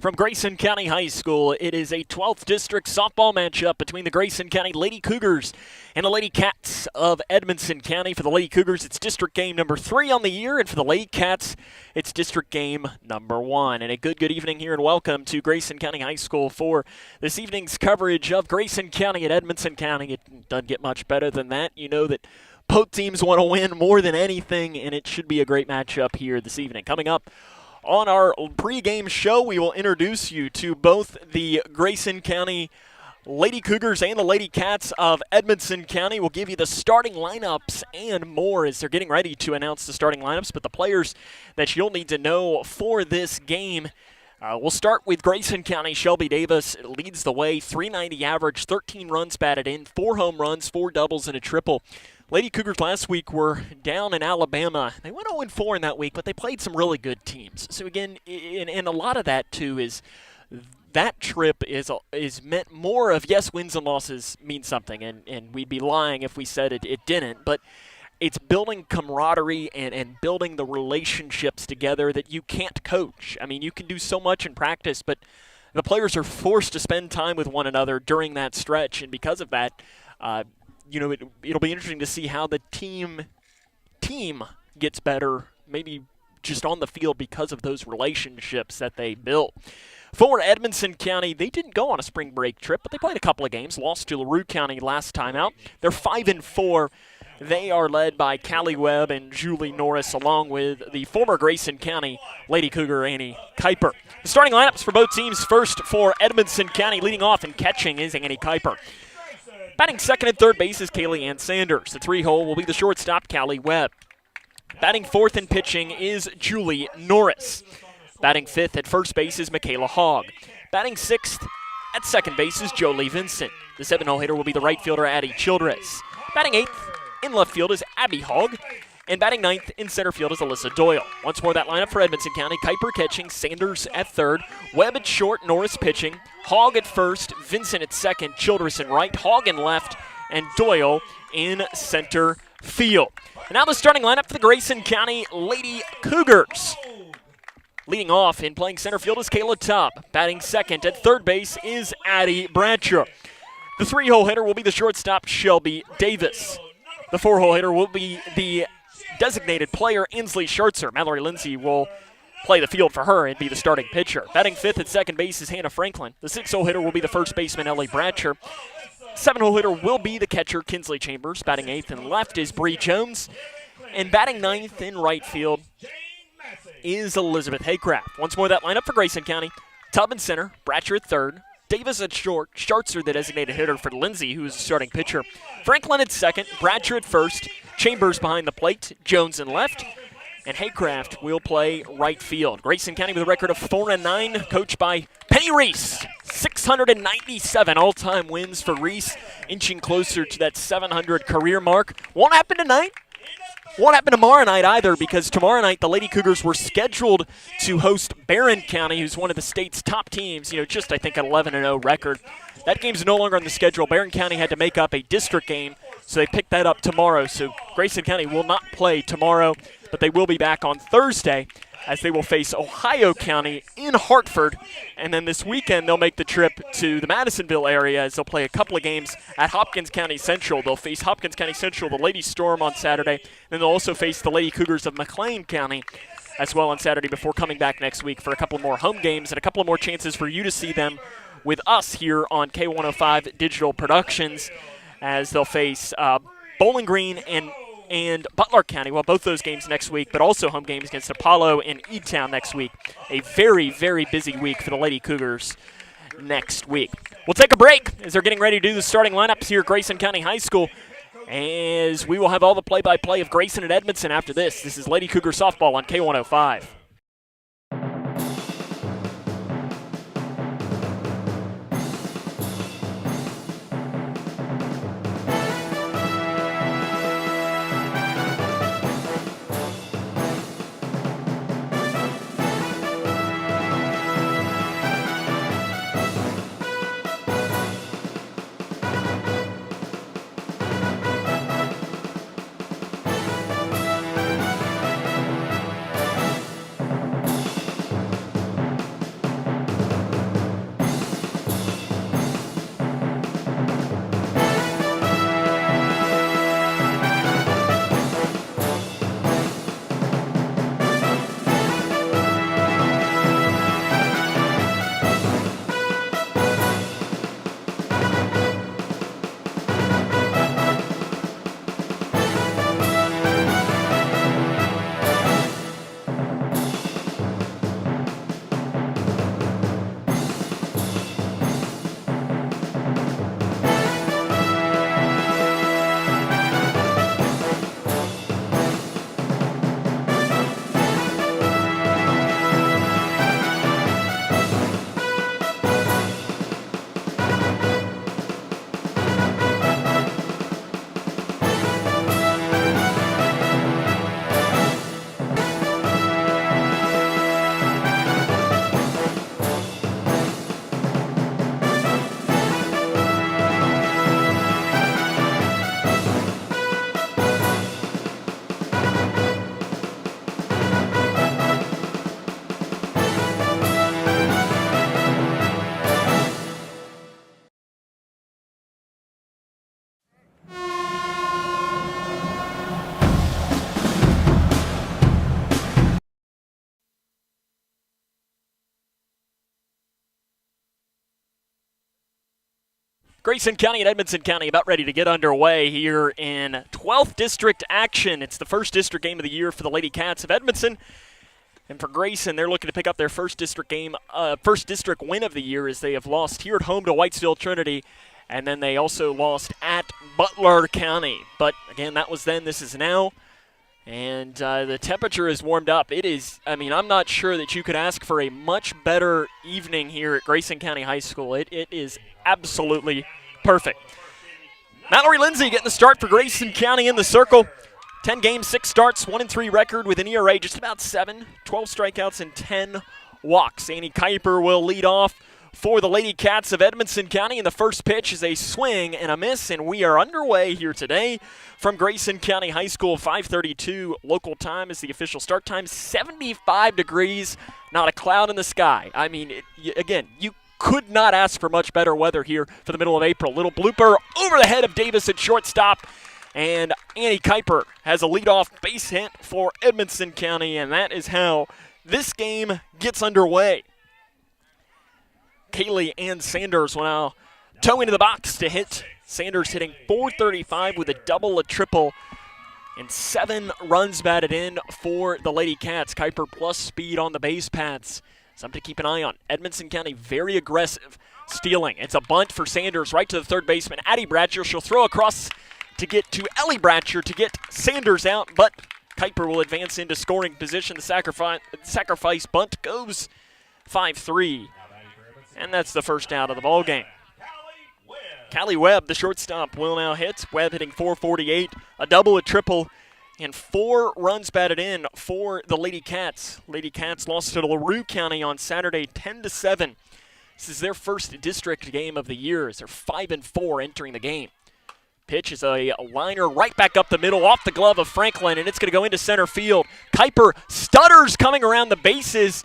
From Grayson County High School, it is a 12th District softball matchup between the Grayson County Lady Cougars and the Lady Cats of Edmonson County. For the Lady Cougars, it's district game number 3 on the year, and for the Lady Cats, it's district game number 1. And a good evening here, and welcome to Grayson County High School for this evening's coverage of Grayson County at Edmonson County. It doesn't get much better than that. You know that both teams want to win more than anything, and it should be a great matchup here this evening. Coming up on our pregame show, we will introduce you to both the Grayson County Lady Cougars and the Lady Cats of Edmonson County. We'll give you the starting lineups and more as they're getting ready to announce the starting lineups, but the players that you'll need to know for this game. We'll start with Grayson County. Shelby Davis leads the way, .390 average, 13 runs batted in, 4 home runs, 4 doubles, and a triple. Lady Cougars last week were down in Alabama. They went 0-4 in that week, but they played some really good teams. So again, and a lot of that too is that trip is meant more of, yes, wins and losses mean something, and we'd be lying if we said it didn't, but it's building camaraderie and building the relationships together that you can't coach. I mean, you can do so much in practice, but the players are forced to spend time with one another during that stretch, and because of that, it'll be interesting to see how the team gets better, maybe just on the field because of those relationships that they built. For Edmonson County, they didn't go on a spring break trip, but they played a couple of games, lost to LaRue County last time out. They're 5-4. They are led by Callie Webb and Julie Norris, along with the former Grayson County Lady Cougar, Annie Kuiper. The starting lineups for both teams. First for Edmonson County, leading off and catching is Annie Kuiper. Batting second and third base is Kaylee Ann Sanders. The 3-hole will be the shortstop, Callie Webb. Batting fourth and pitching is Julie Norris. Batting fifth at first base is Michaela Hogg. Batting sixth at second base is Jolie Vincent. The 7-hole hitter will be the right fielder, Addie Childress. Batting eighth in left field is Abby Hogg. And batting ninth in center field is Alyssa Doyle. Once more, that lineup for Edmonson County. Kuiper catching, Sanders at third, Webb at short, Norris pitching, Hogg at first, Vincent at second, Childress in right, Hogg in left, and Doyle in center field. And now the starting lineup for the Grayson County Lady Cougars. Leading off and playing center field is Kayla Tubb. Batting second at third base is Addie Bradshaw. The 3-hole hitter will be the shortstop, Shelby Davis. The 4-hole hitter will be the designated player, Inslee Schertzer. Mallory Lindsay will play the field for her and be the starting pitcher. Batting fifth at second base is Hannah Franklin. The 6-hole hitter will be the first baseman, Ellie Bratcher. 7-hole hitter will be the catcher, Kinsley Chambers. Batting eighth and left is Bree Jones. And batting ninth in right field is Elizabeth Haycraft. Once more, that lineup for Grayson County. Tubb in center, Bratcher at third, Davis at short, Schertzer the designated hitter for Lindsay, who is the starting pitcher. Franklin at second, Bratcher at first, Chambers behind the plate, Jones in left, and Haycraft will play right field. Grayson County with a record of 4-9, coached by Penny Reese. 697 all-time wins for Reese, inching closer to that 700 career mark. Won't happen tonight. Won't happen tomorrow night either, because tomorrow night the Lady Cougars were scheduled to host Barron County, who's one of the state's top teams, just I think an 11-0 record. That game's no longer on the schedule. Barron County had to make up a district game, so they picked that up tomorrow. So Grayson County will not play tomorrow, but they will be back on Thursday as they will face Ohio County in Hartford. And then this weekend they'll make the trip to the Madisonville area as they'll play a couple of games at Hopkins County Central. They'll face Hopkins County Central, the Lady Storm, on Saturday. Then they'll also face the Lady Cougars of McLean County as well on Saturday before coming back next week for a couple more home games and a couple of more chances for you to see them with us here on K105 Digital Productions as they'll face Bowling Green and Butler County. Well, both those games next week, but also home games against Apollo and E-Town next week. A very, very busy week for the Lady Cougars next week. We'll take a break as they're getting ready to do the starting lineups here at Grayson County High School, as we will have all the play-by-play of Grayson and Edmonson after this. This is Lady Cougar Softball on K105. Grayson County and Edmonson County about ready to get underway here in 12th District action. It's the first district game of the year for the Lady Cats of Edmonson. And for Grayson, they're looking to pick up their first district win of the year, as they have lost here at home to Whitesville Trinity, and then they also lost at Butler County. But again, that was then, this is now. And the temperature is warmed up. It is, I'm not sure that you could ask for a much better evening here at Grayson County High School. It is absolutely perfect. Mallory Lindsay getting the start for Grayson County in the circle. 10 games, 6 starts, 1-3 record with an ERA just about 7, 12 strikeouts, and 10 walks. Annie Kuiper will lead off for the Lady Cats of Edmonson County, and the first pitch is a swing and a miss, and we are underway here today from Grayson County High School. 5:32 local time is the official start time. 75 degrees, not a cloud in the sky. Again, you could not ask for much better weather here for the middle of April. Little blooper over the head of Davis at shortstop, and Annie Kuiper has a leadoff base hit for Edmonson County, and that is how this game gets underway. Kaylee Ann Sanders will now toe into the box to hit. Sanders hitting .435 with a double, a triple, and 7 runs batted in for the Lady Cats. Kuiper plus speed on the base paths. Something to keep an eye on. Edmonson County very aggressive stealing. It's a bunt for Sanders right to the third baseman, Addie Bratcher. She'll throw across to get to Ellie Bratcher to get Sanders out, but Kuiper will advance into scoring position. The sacrifice bunt goes 5-3. And that's the first out of the ball game. Callie Webb, the shortstop, will now hit. Webb hitting .448, a double, a triple, and 4 runs batted in for the Lady Cats. Lady Cats lost to LaRue County on Saturday 10-7. This is their first district game of the year, as they're 5-4 entering the game. Pitch is a liner right back up the middle, off the glove of Franklin, and it's going to go into center field. Kuiper stutters coming around the bases.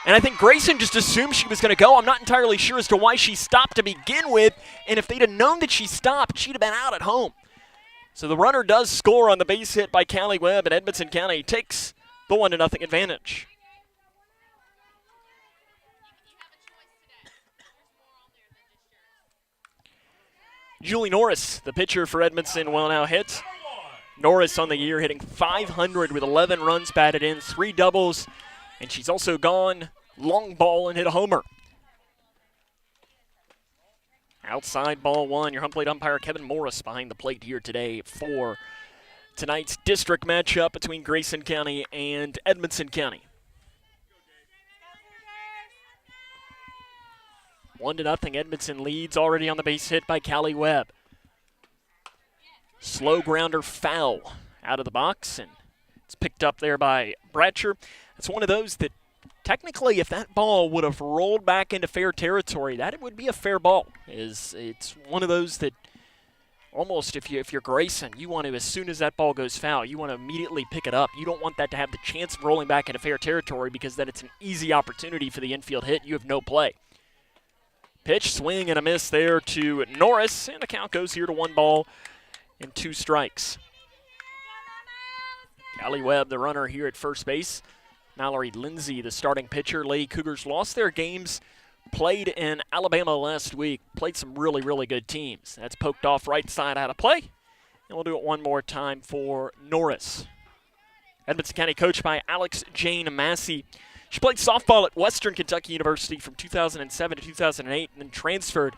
And I think Grayson just assumed she was going to go. I'm not entirely sure as to why she stopped to begin with. And if they'd have known that she stopped, she'd have been out at home. So the runner does score on the base hit by Callie Webb, and Edmonson County takes the 1-0 advantage. Julie Norris, the pitcher for Edmonson, will now hit. Norris on the year hitting .500 with 11 runs batted in, 3 doubles. And she's also gone long ball and hit a homer. Outside ball 1. Your home plate umpire Kevin Morris behind the plate here today for tonight's district matchup between Grayson County and Edmonson County. 1-0 Edmonson leads, already on the base hit by Callie Webb. Slow grounder foul out of the box, and it's picked up there by Bratcher. It's one of those that technically, if that ball would have rolled back into fair territory, that would be a fair ball. It's one of those that almost, if you're Grayson, you want to, as soon as that ball goes foul, you want to immediately pick it up. You don't want that to have the chance of rolling back into fair territory, because then it's an easy opportunity for the infield hit. You have no play. Pitch, swing, and a miss there to Norris, and the count goes here to 1 ball and 2 strikes. Callie Webb, the runner here at first base. Mallory Lindsay, the starting pitcher. Lady Cougars lost their games played in Alabama last week. Played some really, really good teams. That's poked off right side out of play. And we'll do it one more time for Norris. Edmonson County coached by Alex Jane Massey. She played softball at Western Kentucky University from 2007 to 2008 and then transferred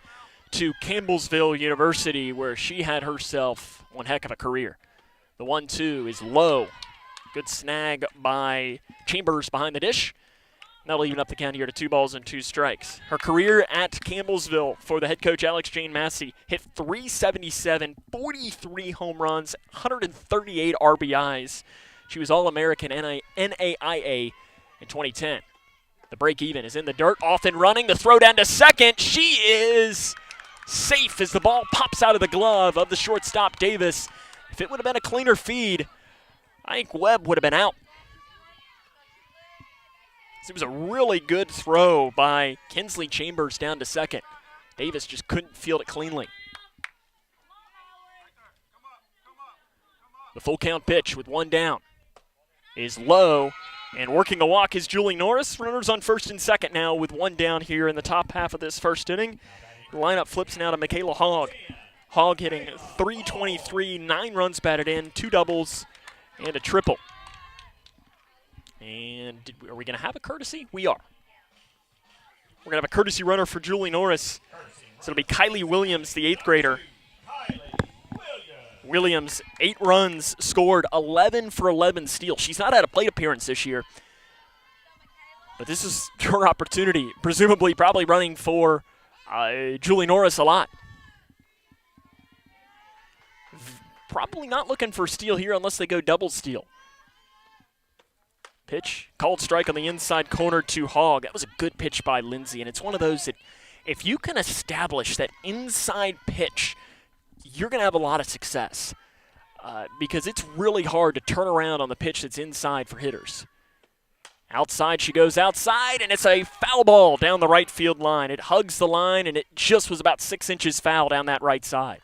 to Campbellsville University, where she had herself one heck of a career. The 1-2 is low. Good snag by Chambers behind the dish. That'll even up the count here to 2 balls and 2 strikes. Her career at Campbellsville for the head coach Alex Jane Massey hit .377, 43 home runs, 138 RBIs. She was All-American NAIA in 2010. The break even is in the dirt, off and running. The throw down to second. She is safe as the ball pops out of the glove of the shortstop Davis. If it would have been a cleaner feed, I think Webb would have been out. It was a really good throw by Kinsley Chambers down to second. Davis just couldn't field it cleanly. The full count pitch with 1 down is low, and working a walk is Julie Norris. Runners on first and second now with 1 down here in the top half of this first inning. The lineup flips now to Michaela Hogg. Hogg hitting .323, 9 runs batted in, 2 doubles, and a triple. And are we going to have a courtesy? We are. We're going to have a courtesy runner for Julie Norris. So it'll be Kylie Williams, the 8th grader. Williams, 8 runs scored, 11 for 11 steals. She's not had a plate appearance this year. But this is her opportunity, presumably probably running for Julie Norris a lot. Probably not looking for a steal here unless they go double steal. Pitch, called strike on the inside corner to Hogg. That was a good pitch by Lindsay, and it's one of those that if you can establish that inside pitch, you're going to have a lot of success because it's really hard to turn around on the pitch that's inside for hitters. Outside, she goes outside, and it's a foul ball down the right field line. It hugs the line, and it just was about 6 inches foul down that right side.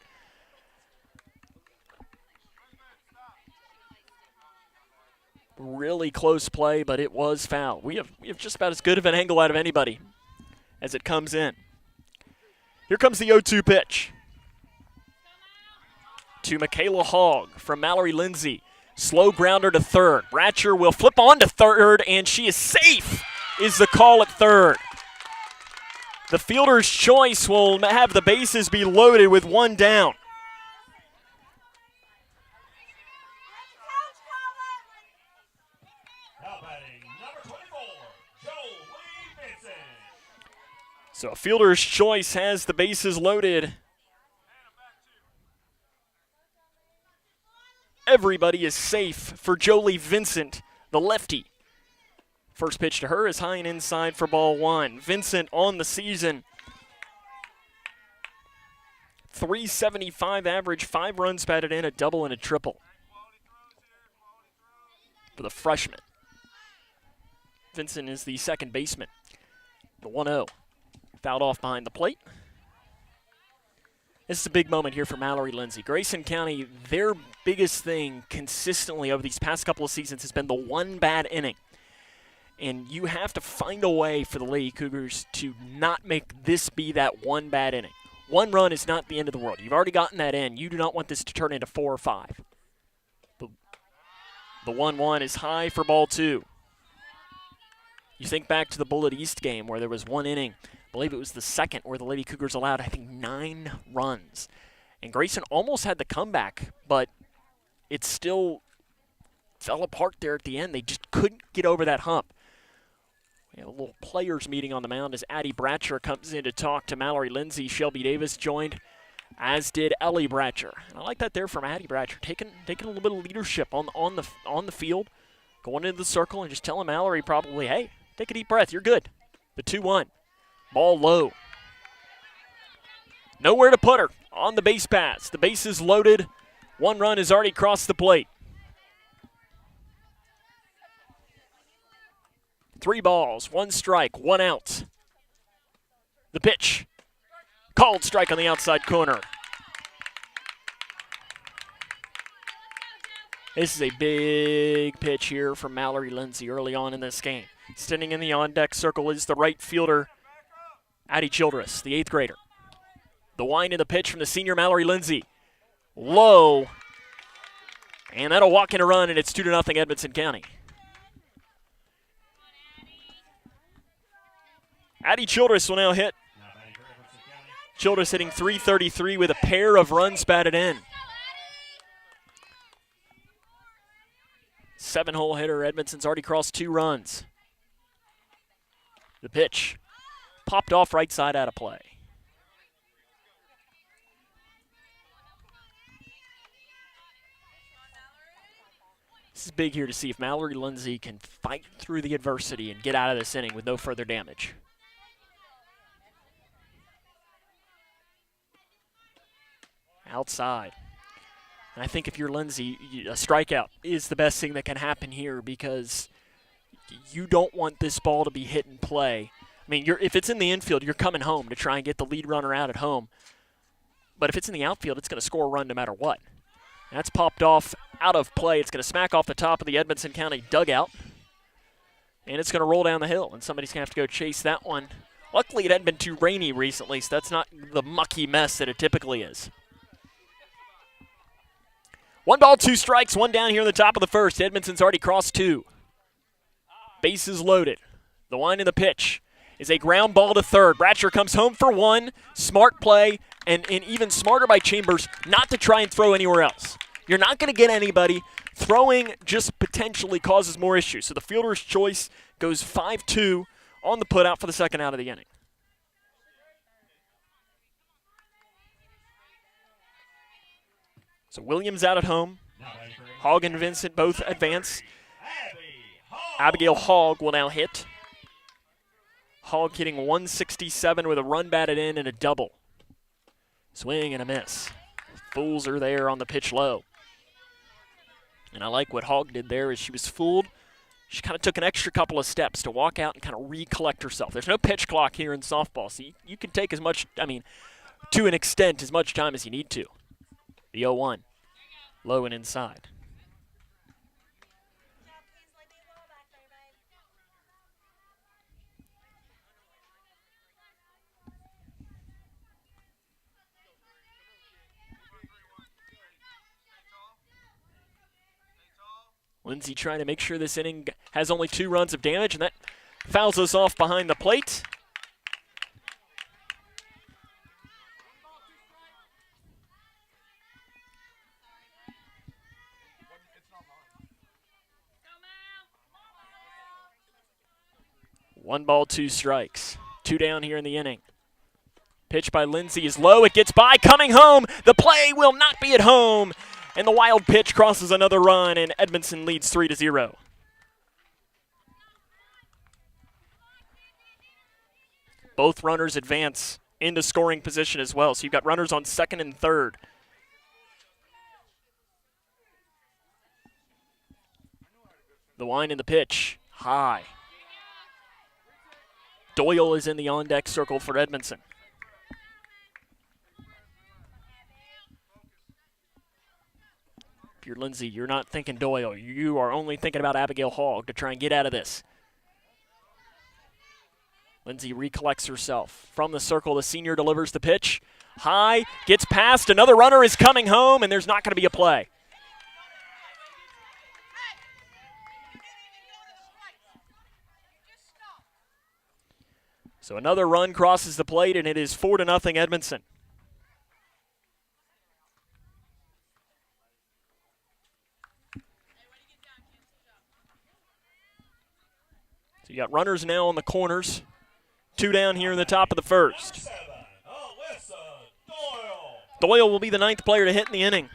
Really close play, but it was foul. We have just about as good of an angle out of anybody as it comes in. Here comes the 0-2 pitch to Michaela Hogg from Mallory Lindsay. Slow grounder to third. Bratcher will flip on to third, and she is safe, is the call at third. The fielder's choice will have the bases be loaded with 1 down. So a fielder's choice has the bases loaded. Everybody is safe for Jolie Vincent, the lefty. First pitch to her is high and inside for ball 1. Vincent on the season. .375 average, 5 runs batted in, a double and a triple for the freshman. Vincent is the second baseman. The 1-0. Fouled off behind the plate. This is a big moment here for Mallory Lindsay. Grayson County, their biggest thing consistently over these past couple of seasons has been the one bad inning. And you have to find a way for the Lady Cougars to not make this be that one bad inning. 1 run is not the end of the world. You've already gotten that in. You do not want this to turn into 4 or 5. The 1-1 is high for ball 2. You think back to the Bullitt East game where there was 1 inning. I believe it was the second where the Lady Cougars allowed, I think, 9 runs. And Grayson almost had the comeback, but it still fell apart there at the end. They just couldn't get over that hump. We have a little players meeting on the mound as Addie Bratcher comes in to talk to Mallory Lindsay. Shelby Davis joined, as did Ellie Bratcher. And I like that there from Addie Bratcher, taking a little bit of leadership on the field, going into the circle and just telling Mallory probably, hey, take a deep breath, you're good. The 2-1. Ball low. Nowhere to put her on the base paths. The base is loaded. 1 run has already crossed the plate. 3 balls, 1 strike, 1 out. The pitch. Called strike on the outside corner. This is a big pitch here from Mallory Lindsay early on in this game. Standing in the on-deck circle is the right fielder, Addie Childress, the 8th grader. The wind in the pitch from the senior Mallory Lindsay. Low. And that'll walk in a run, and it's 2-0 Edmonson County. Addie Childress will now hit. Childress hitting .333 with a pair of runs batted in. 7-hole hitter. Edmonson's already crossed 2 runs. The pitch. Popped off right side out of play. This is big here to see if Mallory Lindsay can fight through the adversity and get out of this inning with no further damage. Outside. And I think if you're Lindsay, a strikeout is the best thing that can happen here because you don't want this ball to be hit and play. I mean, if it's in the infield, you're coming home to try and get the lead runner out at home. But if it's in the outfield, it's going to score a run no matter what. That's popped off out of play. It's going to smack off the top of the Edmonson County dugout. And it's going to roll down the hill, and somebody's going to have to go chase that one. Luckily, it hadn't been too rainy recently, so that's not the mucky mess that it typically is. 1 ball, 2 strikes, 1 down here in the top of the first. Edmonson's already crossed 2. Bases loaded. The one in the pitch is a ground ball to third. Bratcher comes home for 1. Smart play, and even smarter by Chambers not to try and throw anywhere else. You're not going to get anybody. Throwing just potentially causes more issues. So the fielder's choice goes 5-2 on the putout for the second out of the inning. So Williams out at home. Hogg and Vincent both advance. Abigail Hogg will now hit. Hogg hitting 167 with a run batted in and a double. Swing and a miss. Fools are there on the pitch low. And I like what Hogg did there is she was fooled. She kind of took an extra couple of steps to walk out and kind of recollect herself. There's no pitch clock here in softball, so you can take as much, to an extent, as much time as you need to. The 0-1, low and inside. Lindsay trying to make sure this inning has only 2 runs of damage, and that fouls us off behind the plate. One ball, 2 strikes. 2 down here in the inning. Pitch by Lindsay is low. It gets by. Coming home. The play will not be at home. And the wild pitch crosses another run, and Edmonson leads 3-0. Both runners advance into scoring position as well. So you've got runners on second and third. The wind in the pitch, high. Doyle is in the on-deck circle for Edmonson. You're Lindsay, you're not thinking Doyle. You are only thinking about Abigail Hogg to try and get out of this. Lindsay recollects herself. From the circle, the senior delivers the pitch. High, gets past. Another runner is coming home, and there's not going to be a play. So another run crosses the plate, and it is 4-0 Edmonson. So you got runners now on the corners. 2 down here in the top of the first. Doyle will be the 9th player to hit in the inning.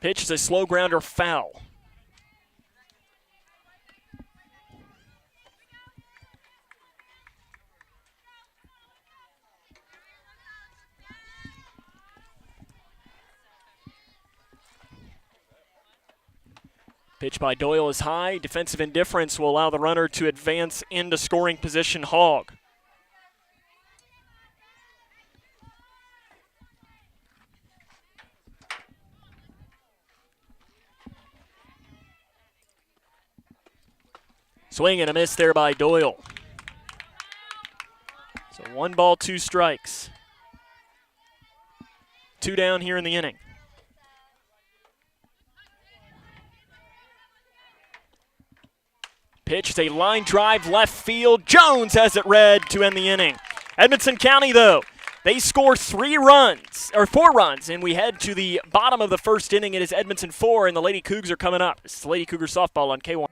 Pitch is a slow grounder foul. Pitch by Doyle is high. Defensive indifference will allow the runner to advance into scoring position. Hogg. Swing and a miss there by Doyle. So 1 ball, 2 strikes. 2 down here in the inning. Pitch is a line drive left field. Jones has it read to end the inning. Edmonson County, though, they score 4 runs, and we head to the bottom of the first inning. It is Edmonson 4, and the Lady Cougs are coming up. This is Lady Cougar softball on K1.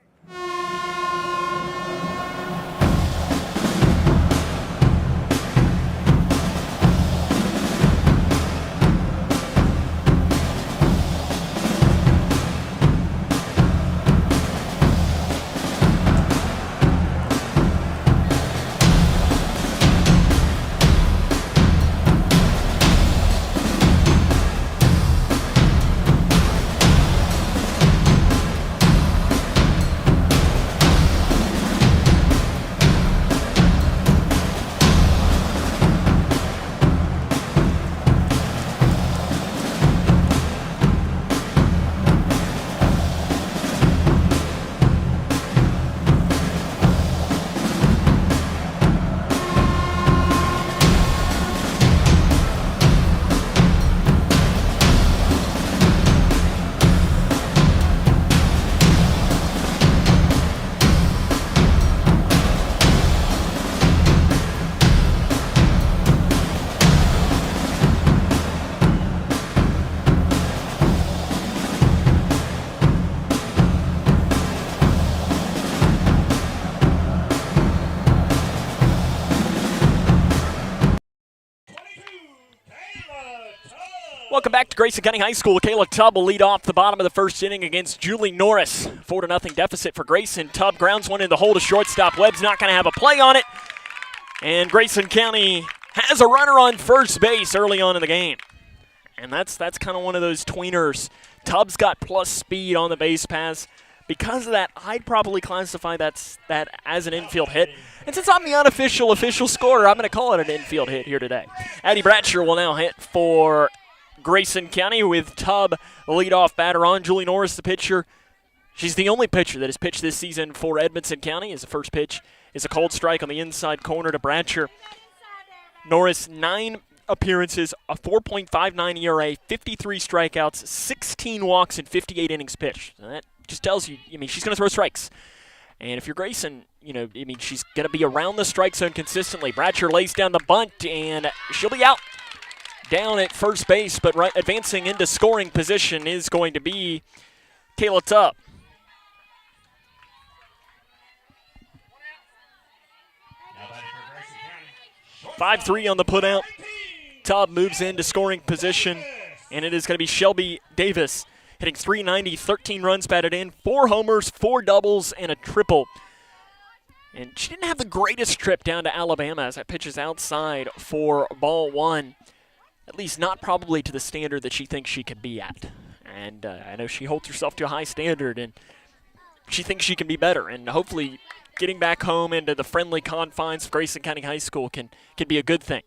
Welcome back to Grayson County High School. Kayla Tubb will lead off the bottom of the first inning against Julie Norris. 4-0 deficit for Grayson. Tubb grounds one in the hole to shortstop. Webb's not going to have a play on it. And Grayson County has a runner on first base early on in the game. And that's kind of one of those tweeners. Tubb's got plus speed on the base pass. Because of that, I'd probably classify that as an infield hit. And since I'm the unofficial official scorer, I'm going to call it an infield hit here today. Addie Bratcher will now hit for Grayson County with Tubb, the leadoff batter on. Julie Norris, the pitcher. She's the only pitcher that has pitched this season for Edmonson County. As the first pitch is a cold strike on the inside corner to Bratcher. Norris, 9 appearances, a 4.59 ERA, 53 strikeouts, 16 walks, and 58 innings pitched. And that just tells you, she's going to throw strikes. And if you're Grayson, she's going to be around the strike zone consistently. Bratcher lays down the bunt, and she'll be out. Down at first base, but advancing into scoring position is going to be Kayla Tubb. Now 5-3 on the putout. Tubb moves into scoring position, and it is going to be Shelby Davis hitting .390, 13 runs batted in, 4 homers, 4 doubles, and a triple. And she didn't have the greatest trip down to Alabama as that pitch is outside for ball 1. At least not probably to the standard that she thinks she can be at. And I know she holds herself to a high standard, and she thinks she can be better. And hopefully getting back home into the friendly confines of Grayson County High School can be a good thing.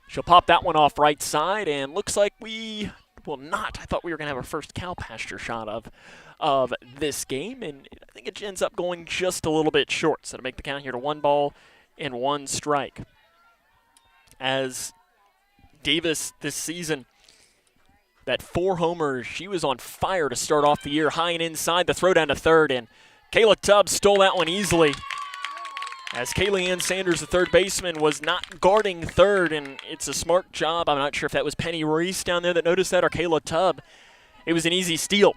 She'll pop that one off right side, and looks like we will not. I thought we were going to have our first cow pasture shot of this game, and I think it ends up going just a little bit short. So to make the count here to 1 ball and 1 strike. As Davis this season, that 4 homers, she was on fire to start off the year, high and inside, the throw down to third, and Kayla Tubb stole that one easily. As Kaylee Ann Sanders, the third baseman, was not guarding third, and it's a smart job. I'm not sure if that was Penny Reese down there that noticed that or Kayla Tubb. It was an easy steal.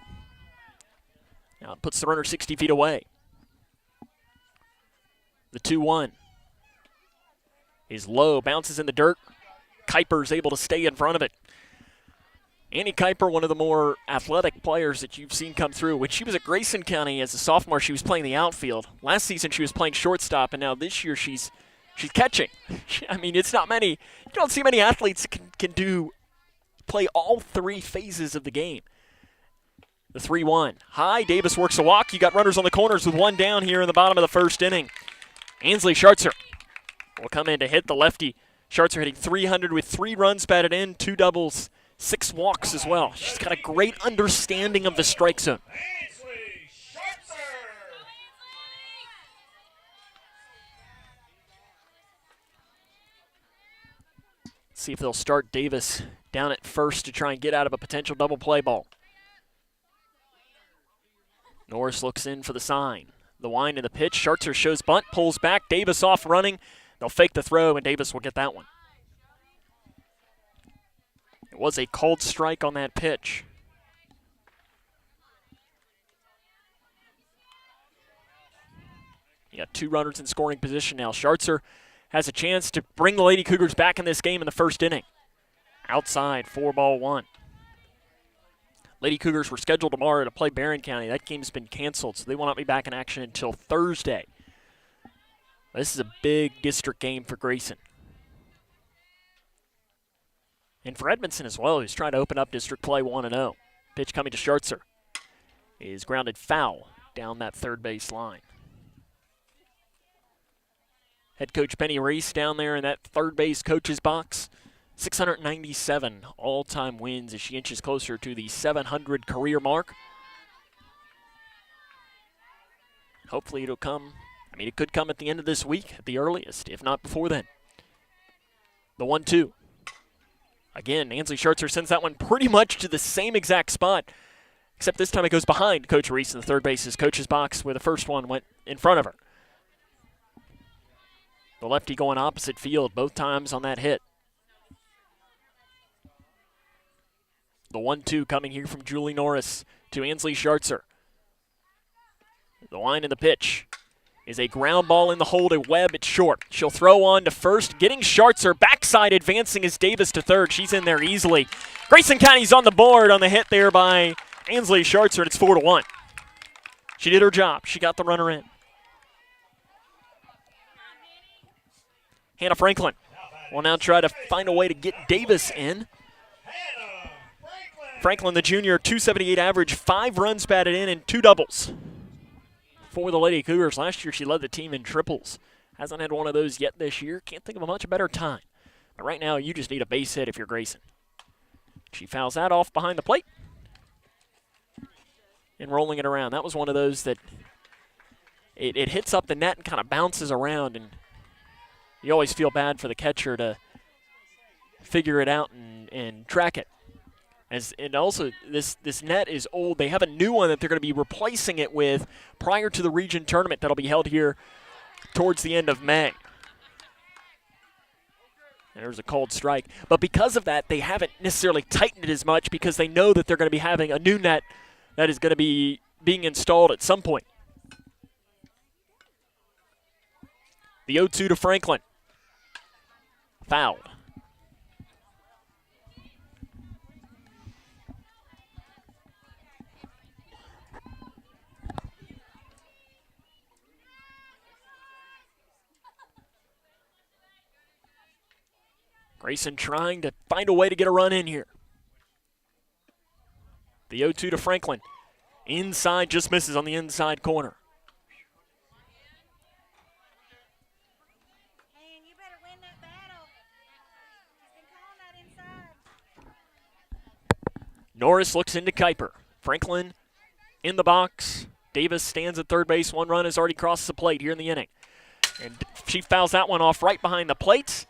Now it puts the runner 60 feet away. The 2-1 is low, bounces in the dirt. Kuiper's able to stay in front of it. Annie Kuiper, one of the more athletic players that you've seen come through. When she was at Grayson County as a sophomore, she was playing the outfield. Last season, she was playing shortstop, and now this year she's catching. It's not many. You don't see many athletes can play all 3 phases of the game. The 3-1. High, Davis works a walk. You got runners on the corners with 1 down here in the bottom of the first inning. Ansley Schartzer will come in to hit the lefty. Schartzer hitting .300 with 3 runs batted in, 2 doubles, 6 walks as well. She's got a great understanding of the strike zone. See if they'll start Davis down at first to try and get out of a potential double play ball. Norris looks in for the sign. The wind and the pitch. Schartzer shows bunt, pulls back. Davis off running. They'll fake the throw, and Davis will get that one. It was a cold strike on that pitch. You got 2 runners in scoring position now. Schartzer has a chance to bring the Lady Cougars back in this game in the first inning. Outside, 4-1. Lady Cougars were scheduled tomorrow to play Barron County. That game's been canceled, so they will not be back in action until Thursday. This is a big district game for Grayson. And for Edmonson as well, who's trying to open up district play 1-0. Pitch coming to Schartzer is grounded foul down that third base line. Head coach Penny Reese down there in that third base coach's box. 697 all-time wins as she inches closer to the 700 career mark. Hopefully it'll come. It could come at the end of this week at the earliest, if not before then. The 1-2. Again, Ansley Schartzer sends that one pretty much to the same exact spot, except this time it goes behind Coach Reese in the third base's coach's box where the first one went in front of her. The lefty going opposite field both times on that hit. The 1-2 coming here from Julie Norris to Ansley Schartzer. The line and the pitch is a ground ball in the hole to Webb. It's short. She'll throw on to first, getting Schartzer backside, advancing as Davis to third. She's in there easily. Grayson County's on the board on the hit there by Ansley Schartzer, and it's 4-1. She did her job. She got the runner in. Hannah Franklin will now try to find a way to get Davis in. Franklin, the junior, 278 average, 5 runs batted in and 2 doubles. For the Lady Cougars last year, she led the team in triples. Hasn't had one of those yet this year. Can't think of a much better time. But right now, you just need a base hit if you're Grayson. She fouls that off behind the plate and rolling it around. That was one of those that it hits up the net and kind of bounces around, and you always feel bad for the catcher to figure it out and track it. And also, this net is old. They have a new one that they're going to be replacing it with prior to the region tournament that'll be held here towards the end of May. There's a cold strike. But because of that, they haven't necessarily tightened it as much because they know that they're going to be having a new net that is going to be being installed at some point. The 0-2 to Franklin. Fouled. Grayson trying to find a way to get a run in here. The 0-2 to Franklin. Inside, just misses on the inside corner. Hey, you better win that battle. He's been calling that inside. Norris looks into Kuiper. Franklin in the box. Davis stands at third base. 1 run has already crossed the plate here in the inning. And she fouls that one off right behind the plate.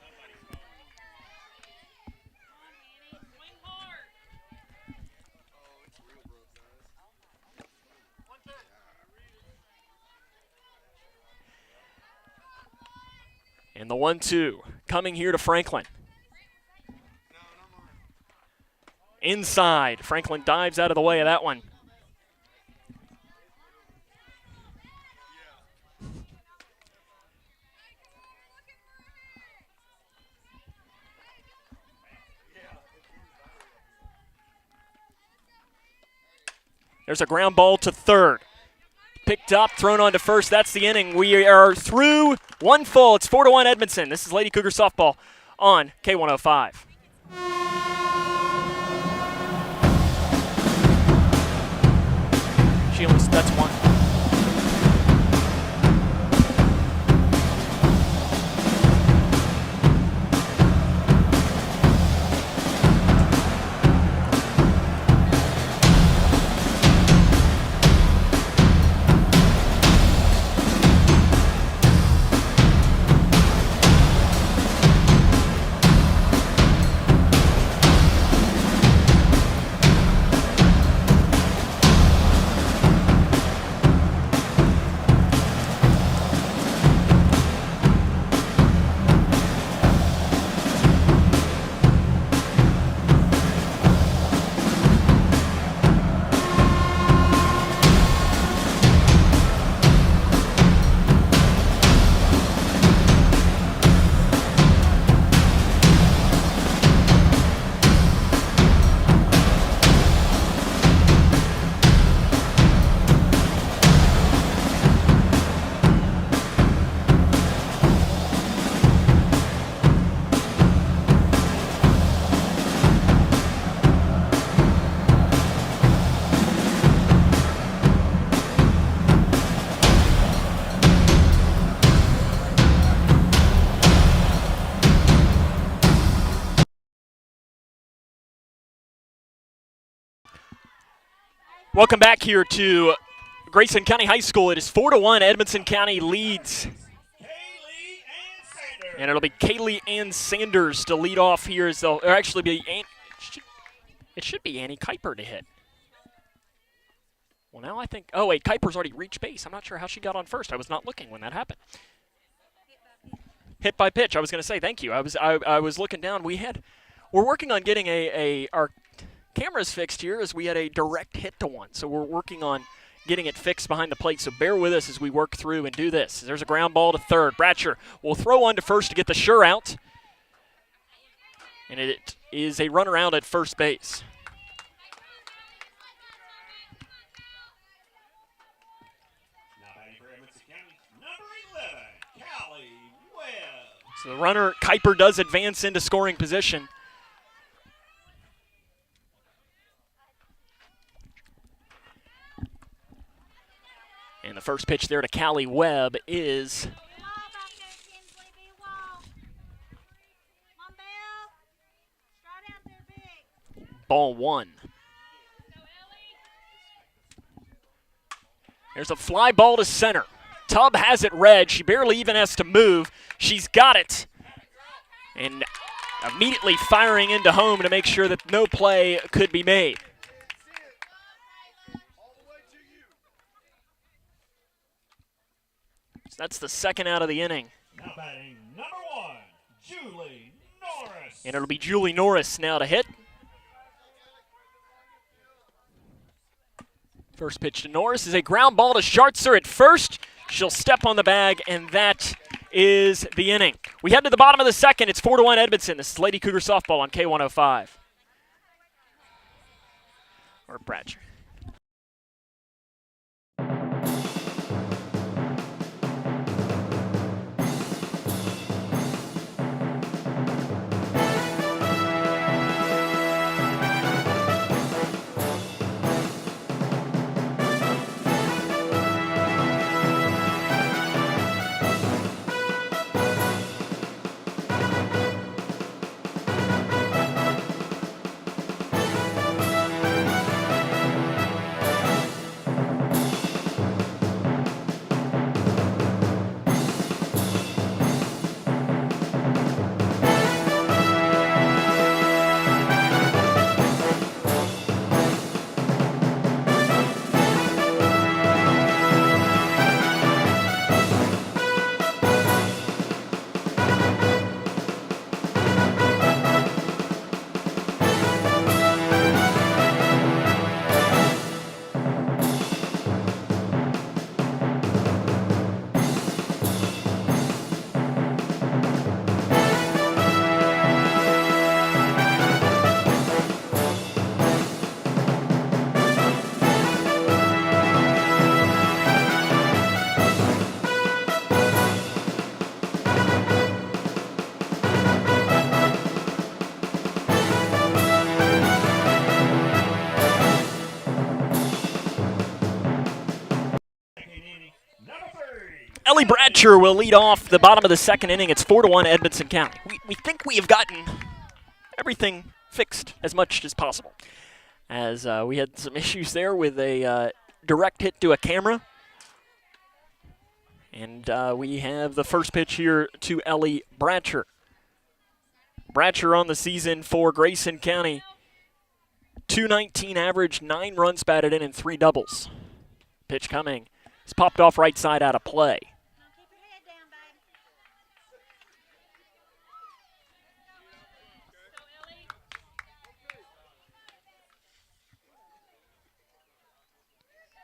And the 1-2 coming here to Franklin. Inside. Franklin dives out of the way of that one. There's a ground ball to third. Picked up, thrown on to first. That's the inning. We are through 1 full. It's 4-1 Edmonson. This is Lady Cougar softball on K105. That's one. Welcome back here to Grayson County High School. It is 4-1. Edmonson County leads. And it'll be Kaylee Ann Sanders to lead off here. As they'll actually be it should be Annie Kuiper to hit. Well, now I think, oh wait, Kuiper's already reached base. I'm not sure how she got on first. I was not looking when that happened. Hit by pitch. I was going to say thank you. I was looking down. We're working on getting our cameras fixed here as we had a direct hit to one. So we're working on getting it fixed behind the plate, so bear with us as we work through and do this. There's a ground ball to third. Bratcher will throw on to first to get the sure out. And it is a runner out at first base. Now batting for Edmonson County, number 11, Callie Webb. So the runner, Kuiper, does advance into scoring position. And the first pitch there to Callie Webb is ball one. There's a fly ball to center. Tubb has it read. She barely even has to move. She's got it. And immediately firing into home to make sure that no play could be made. So that's the second out of the inning. Now batting number 1, Julie Norris. And it'll be Julie Norris now to hit. First pitch to Norris is a ground ball to Schartzer at first. She'll step on the bag, and that is the inning. We head to the bottom of the second. It's 4-1 Edmonton. This is Lady Cougar softball on K105. Or Bratcher. Ellie Bratcher will lead off the bottom of the second inning. It's 4-1 Edmonson County. We think we have gotten everything fixed as much as possible, as we had some issues there with a direct hit to a camera. And we have the first pitch here to Ellie Bratcher. Bratcher on the season for Grayson County. .219 average, 9 runs batted in, and 3 doubles. Pitch coming. It's popped off right side out of play. Keep your head down, babe.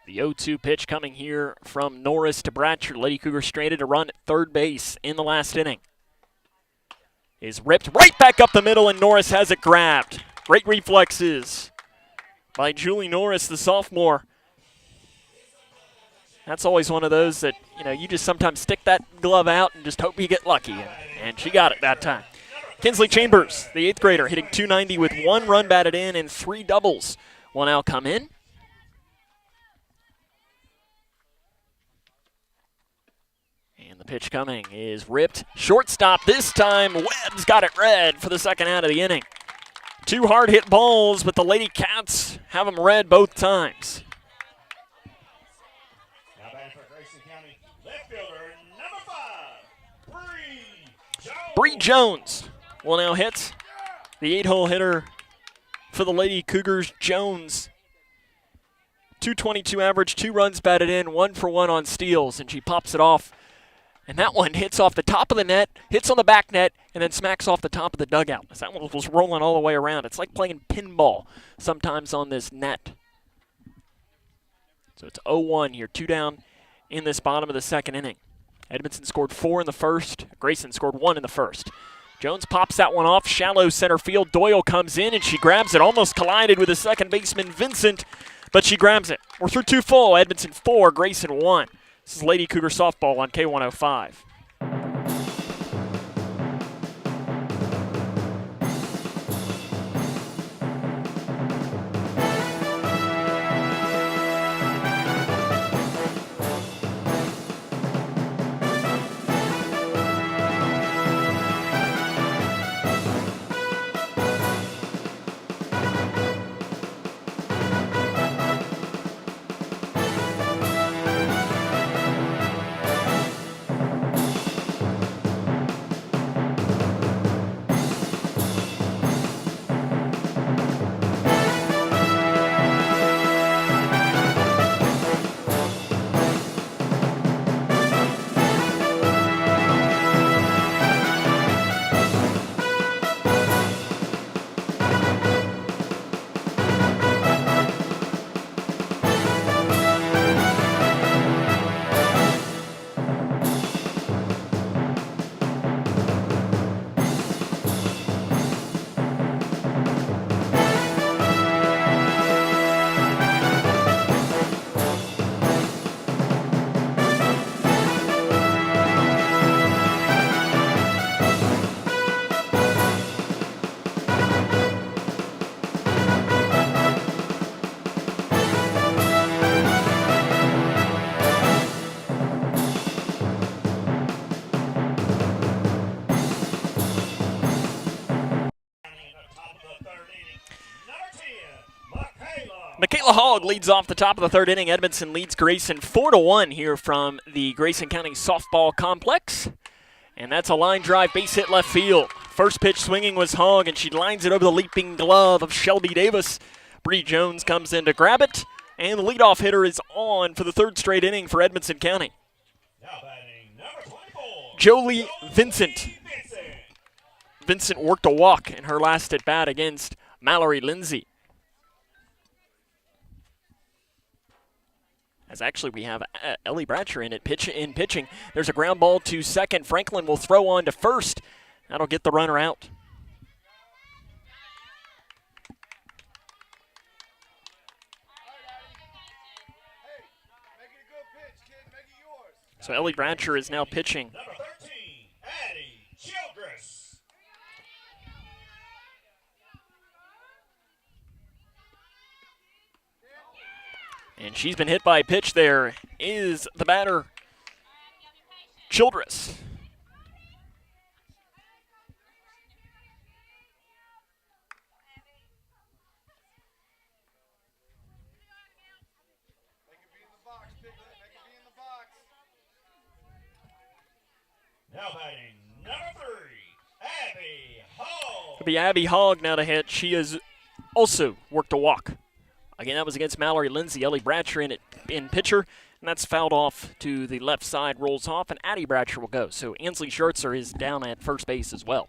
The 0-2 pitch coming here from Norris to Bratcher. Lady Cougar stranded to run at third base in the last inning. Is ripped right back up the middle, and Norris has it grabbed. Great reflexes by Julie Norris, the sophomore. That's always one of those that, you just sometimes stick that glove out and just hope you get lucky. And she got it that time. Kinsley Chambers, the 8th grader, hitting .290 with 1 run batted in and 3 doubles will now come in. And the pitch coming is ripped. Shortstop this time. Webb's got it red for the second out of the inning. 2 hard hit balls, but the Lady Cats have them red both times. Now batting for Grayson County, left fielder number 5, Bree Jones will now hit. The 8-hole hitter for the Lady Cougars, Jones. .222 average, 2 runs batted in, 1 for 1 on steals, and she pops it off. And that one hits off the top of the net, hits on the back net, and then smacks off the top of the dugout. As that one was rolling all the way around. It's like playing pinball sometimes on this net. So it's 0-1 here, 2 down in this bottom of the second inning. Edmonson scored 4 in the first. Grayson scored 1 in the first. Jones pops that one off, shallow center field. Doyle comes in and she grabs it, almost collided with the second baseman, Vincent, but she grabs it. We're through 2 full. Edmonson 4, Grayson 1. This is Lady Cougar softball on K105. Michaela Hogg leads off the top of the third inning. Edmonson leads Grayson 4-1 here from the Grayson County softball complex. And that's a line drive base hit left field. First pitch swinging was Hogg, and she lines it over the leaping glove of Shelby Davis. Bree Jones comes in to grab it, and the leadoff hitter is on for the third straight inning for Edmonson County. Now batting number 24. Jolie Vincent. Vincent worked a walk in her last at bat against Mallory Lindsay. As actually we have Ellie Bratcher in pitching. There's a ground ball to second. Franklin will throw on to first. That'll get the runner out. So Ellie Bratcher is now pitching. Number 13, Addie Childress. And she's been hit by a pitch. There is the batter, Childress. Now batting number 3, Abby Hogg. It'll be Abby Hogg now to hit. She has also worked a walk. Again, that was against Mallory Lindsay. Ellie Bratcher in pitcher, and that's fouled off to the left side, rolls off, and Addie Bratcher will go. So Ansley Schertzer is down at first base as well.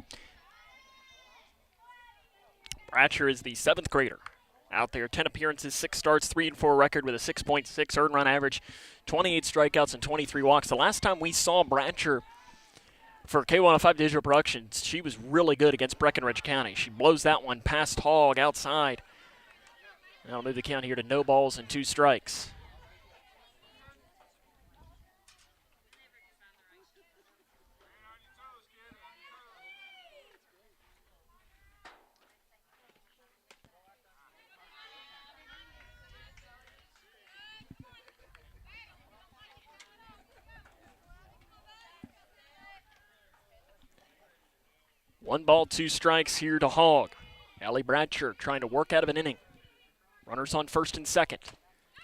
Bratcher is the 7th grader out there. 10 appearances, 6 starts, 3-4 record with a 6.6 earned run average, 28 strikeouts, and 23 walks. The last time we saw Bratcher for K105 Digital Productions, she was really good against Breckenridge County. She blows that one past Hogg outside. That'll move the count here to no balls and 2 strikes. One ball, 2 strikes here to Hogg. Ellie Bratcher trying to work out of an inning. Runners on first and second.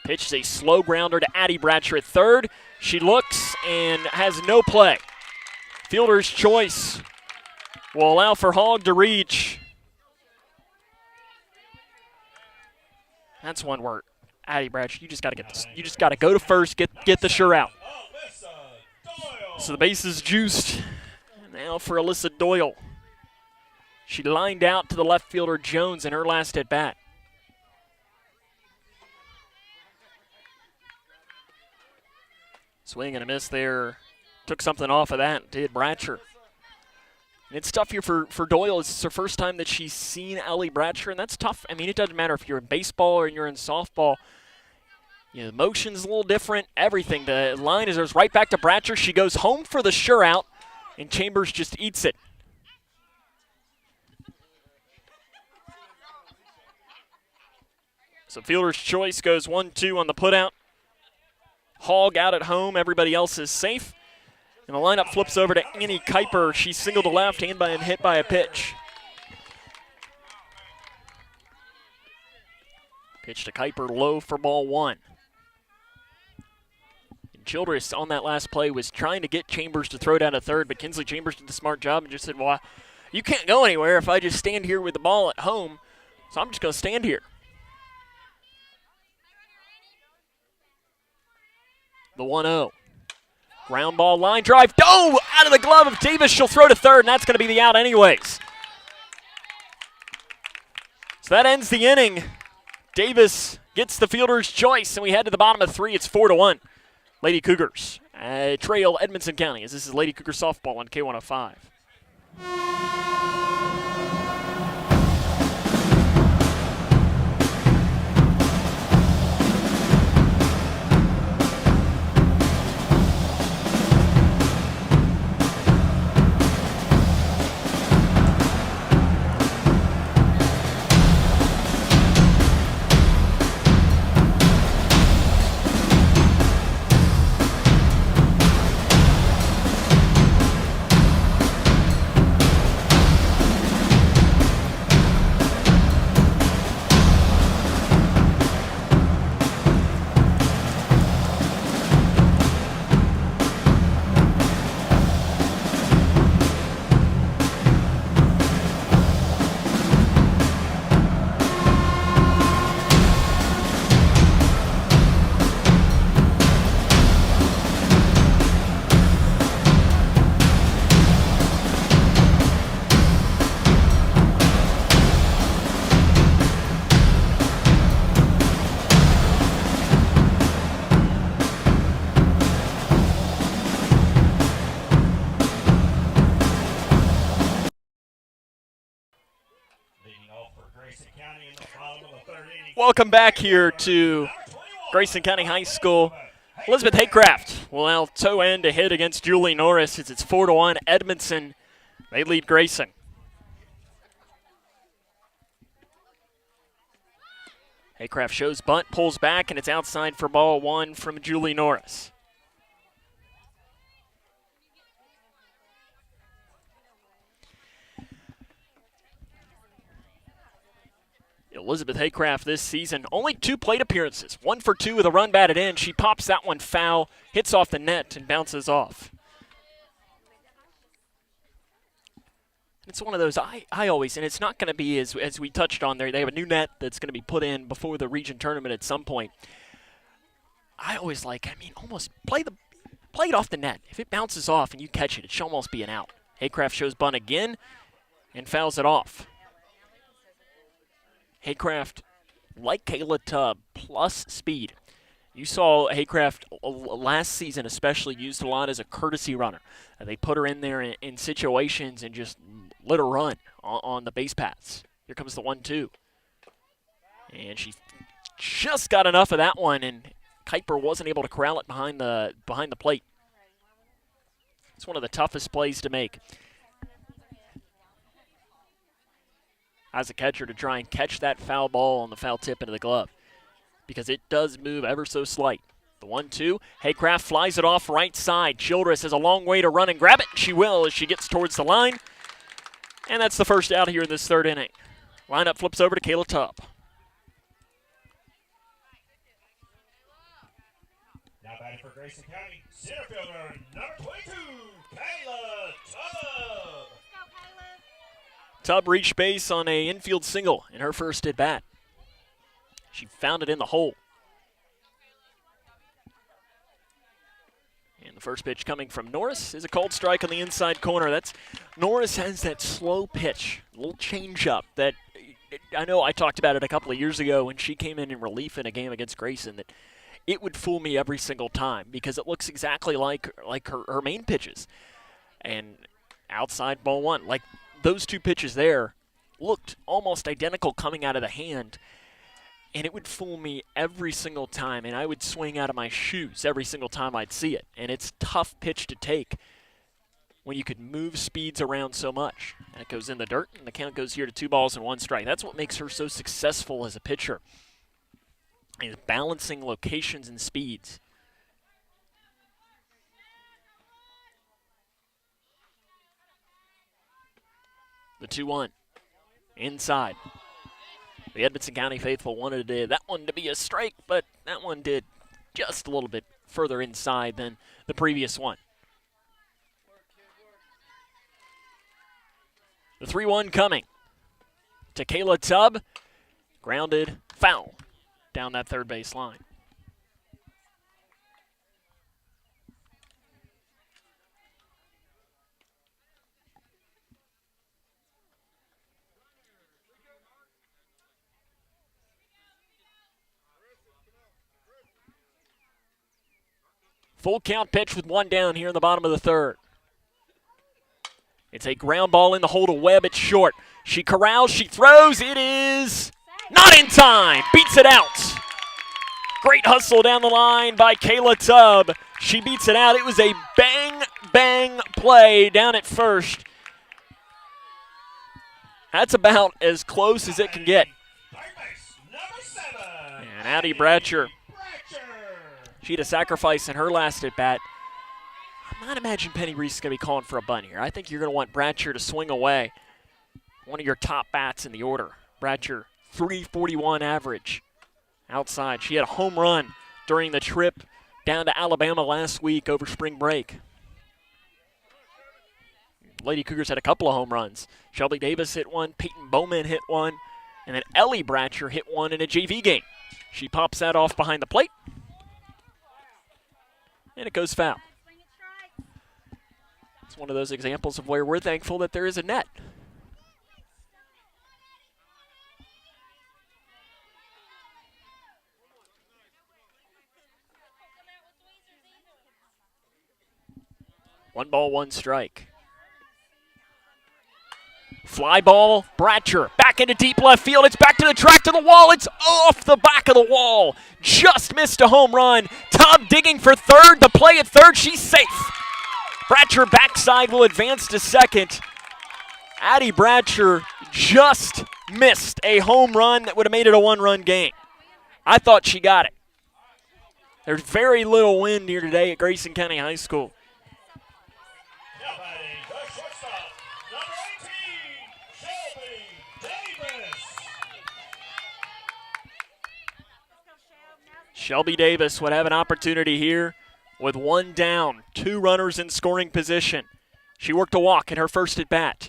Pitches a slow grounder to Addie Bratcher at third. She looks and has no play. Fielder's choice will allow for Hogg to reach. That's one where Addie Bratcher, you just got to go to first, get the sure out. So the base is juiced. Now for Alyssa Doyle. She lined out to the left fielder Jones in her last at bat. Swing and a miss there. Took something off of that, did Bratcher. And it's tough here for Doyle. It's her first time that she's seen Ellie Bratcher, and that's tough. I mean, it doesn't matter if you're in baseball or you're in softball. You know, the motion's a little different, everything. The line is right back to Bratcher. She goes home for the sure out, and Chambers just eats it. So fielder's choice goes 1-2 on the putout. Hogg out at home. Everybody else is safe. And the lineup flips over to Annie Kuiper. She singled to left and hit by a pitch. Pitch to Kuiper, low for ball one. And Childress on that last play was trying to get Chambers to throw down a third, but Kinsley Chambers did the smart job and just said, well, you can't go anywhere if I just stand here with the ball at home, so I'm just going to stand here. The 1-0. Ground ball, line drive. Oh, out of the glove of Davis. She'll throw to third, and that's going to be the out anyways. So that ends the inning. Davis gets the fielder's choice, and we head to the bottom of 3. It's 4-1. Lady Cougars trail Edmonson County, as this is Lady Cougar softball on K105. Welcome back here to Grayson County High School. Elizabeth Haycraft will now toe end to hit against Julie Norris as it's 4-1. Edmonson, they lead Grayson. Haycraft shows bunt, pulls back, and it's outside for ball one from Julie Norris. Elizabeth Haycraft this season, only 2 plate appearances. 1 for 2 with a run batted in. She pops that one foul, hits off the net, and bounces off. It's one of those, I always, and it's not going to be, as we touched on there, they have a new net that's going to be put in before the region tournament at some point. I always almost play it off the net. If it bounces off and you catch it, it should almost be an out. Haycraft shows bunt again and fouls it off. Haycraft, like Kayla Tubb, plus speed. You saw Haycraft last season especially used a lot as a courtesy runner. They put her in there in situations and just let her run on the base paths. Here comes the 1-2. And she just got enough of that one, and Kuiper wasn't able to corral it behind the plate. It's one of the toughest plays to make as a catcher, to try and catch that foul ball on the foul tip into the glove, because it does move ever so slight. The 1-2, Haycraft flies it off right side. Childress has a long way to run and grab it. She will as she gets towards the line. And that's the first out here in this third inning. Lineup flips over to Kayla Tubb. Now batting for Grayson County, center fielder number 22, Kayla Tubb. Tubb reached base on a infield single in her first at bat. She found it in the hole. And the first pitch coming from Norris is a called strike on the inside corner. Norris has that slow pitch, a little changeup that I know I talked about it a couple of years ago when she came in relief in a game against Grayson, that it would fool me every single time because it looks exactly like her main pitches. And outside ball one, like those two pitches there looked almost identical coming out of the hand. And it would fool me every single time, and I would swing out of my shoes every single time I'd see it. And it's a tough pitch to take when you could move speeds around so much. And it goes in the dirt, and the count goes here to 2-1 strike. That's what makes her so successful as a pitcher, is balancing locations and speeds. The 2-1 inside. The Edmonson County faithful wanted that one to be a strike, but that one did just a little bit further inside than the previous one. The 3-1 coming to Kayla Tubb. Grounded, foul down that third base line. Full count pitch with one down here in the bottom of the third. It's a ground ball in the hole to Webb. It's short. She corrals. She throws. It is not in time. Beats it out. Great hustle down the line by Kayla Tubb. She beats it out. It was a bang, bang play down at first. That's about as close as it can get. And Addie Bratcher. She had a sacrifice in her last at bat. I'm not imagining Penny Reese is going to be calling for a bunt here. I think you're going to want Bratcher to swing away. One of your top bats in the order. Bratcher, 341 average outside. She had a home run during the trip down to Alabama last week over spring break. Lady Cougars had a couple of home runs. Shelby Davis hit one, Peyton Bowman hit one, and then Ellie Bratcher hit one in a JV game. She pops that off behind the plate, and it goes foul. It's one of those examples of where we're thankful that there is a net. One ball, one strike. Fly ball, Bratcher back into deep left field. It's back to the track to the wall. It's off the back of the wall. Just missed a home run. Tubb digging for third. The play at third. She's safe. Bratcher backside will advance to second. Addie Bratcher just missed a home run that would have made it a one-run game. I thought she got it. There's very little wind here today at Grayson County High School. Shelby Davis would have an opportunity here with one down, two runners in scoring position. She worked a walk in her first at bat,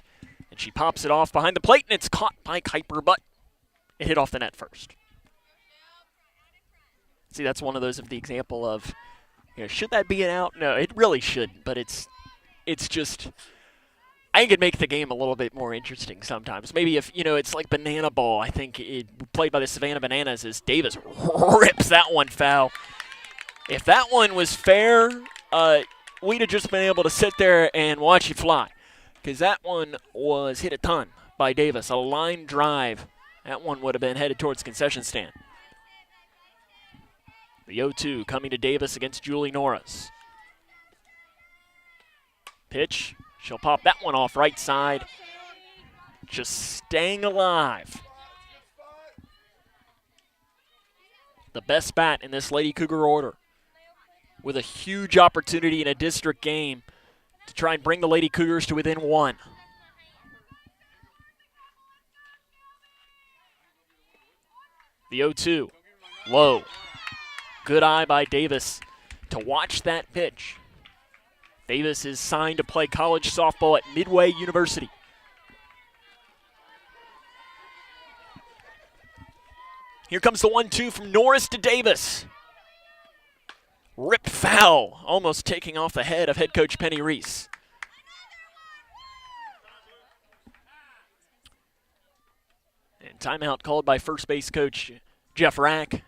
and she pops it off behind the plate, and it's caught by Kuiper, but it hit off the net first. See, that's one of those of the example of, should that be an out? No, it really shouldn't, but it's just, I think it'd make the game a little bit more interesting sometimes. Maybe if, it's like banana ball, I think it played by the Savannah Bananas, as Davis rips that one foul. If that one was fair, we'd have just been able to sit there and watch it fly, because that one was hit a ton by Davis, a line drive. That one would have been headed towards the concession stand. The 0-2 coming to Davis against Julie Norris. Pitch. She'll pop that one off right side. Just staying alive. The best bat in this Lady Cougar order, with a huge opportunity in a district game to try and bring the Lady Cougars to within one. The 0-2, low. Good eye by Davis to watch that pitch. Davis is signed to play college softball at Midway University. Here comes the 1-2 from Norris to Davis. Ripped foul, almost taking off the head of head coach Penny Reese. And timeout called by first base coach Jeff Rack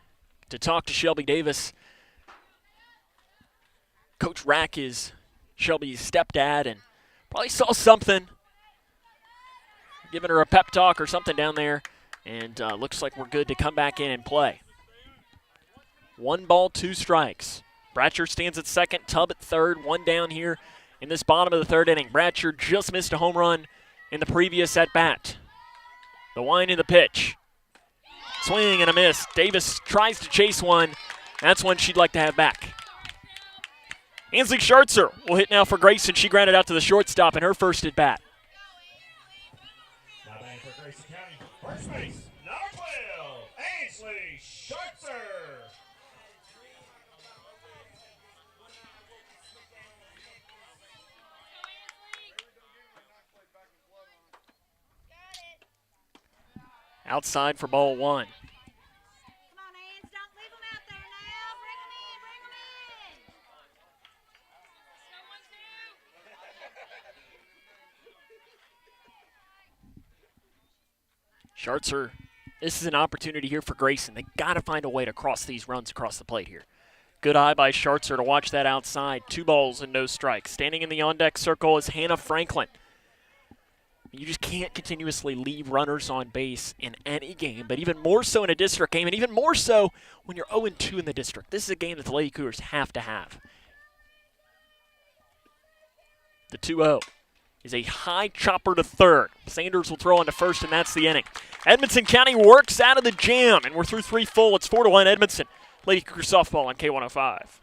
to talk to Shelby Davis Coach Rack is Shelby's stepdad and probably saw something, giving her a pep talk or something down there, and looks like we're good to come back in and play. 1 ball, 2 strikes. Bratcher stands at second, Tubb at third, 1 down here in this bottom of the 3rd inning. Bratcher just missed a home run in the previous at-bat. The wind in the pitch. Swing and a miss. Davis tries to chase one. That's one she'd like to have back. Ansley Schertzer will hit now for Grayson. She grounded out to the shortstop in her first at-bat. Now batting for Grayson County, first base, number 12, Ansley Schertzer. Outside for ball 1. Come on, Ans. Don't leave them out there now. Bring them in. Bring them in. Schertzer, this is an opportunity here for Grayson. They got to find a way to cross these runs across the plate here. Good eye by Schertzer to watch that outside. 2 balls and no strikes. Standing in the on-deck circle is Hannah Franklin. You just can't continuously leave runners on base in any game, but even more so in a district game, and even more so when you're 0-2 in the district. This is a game that the Lady Cougars have to have. The 2-0 is a high chopper to third. Sanders will throw on to first, and that's the inning. Edmonson County works out of the jam, and we're through 3 full. It's 4-1 Edmonson. Lady Cougar softball on K105.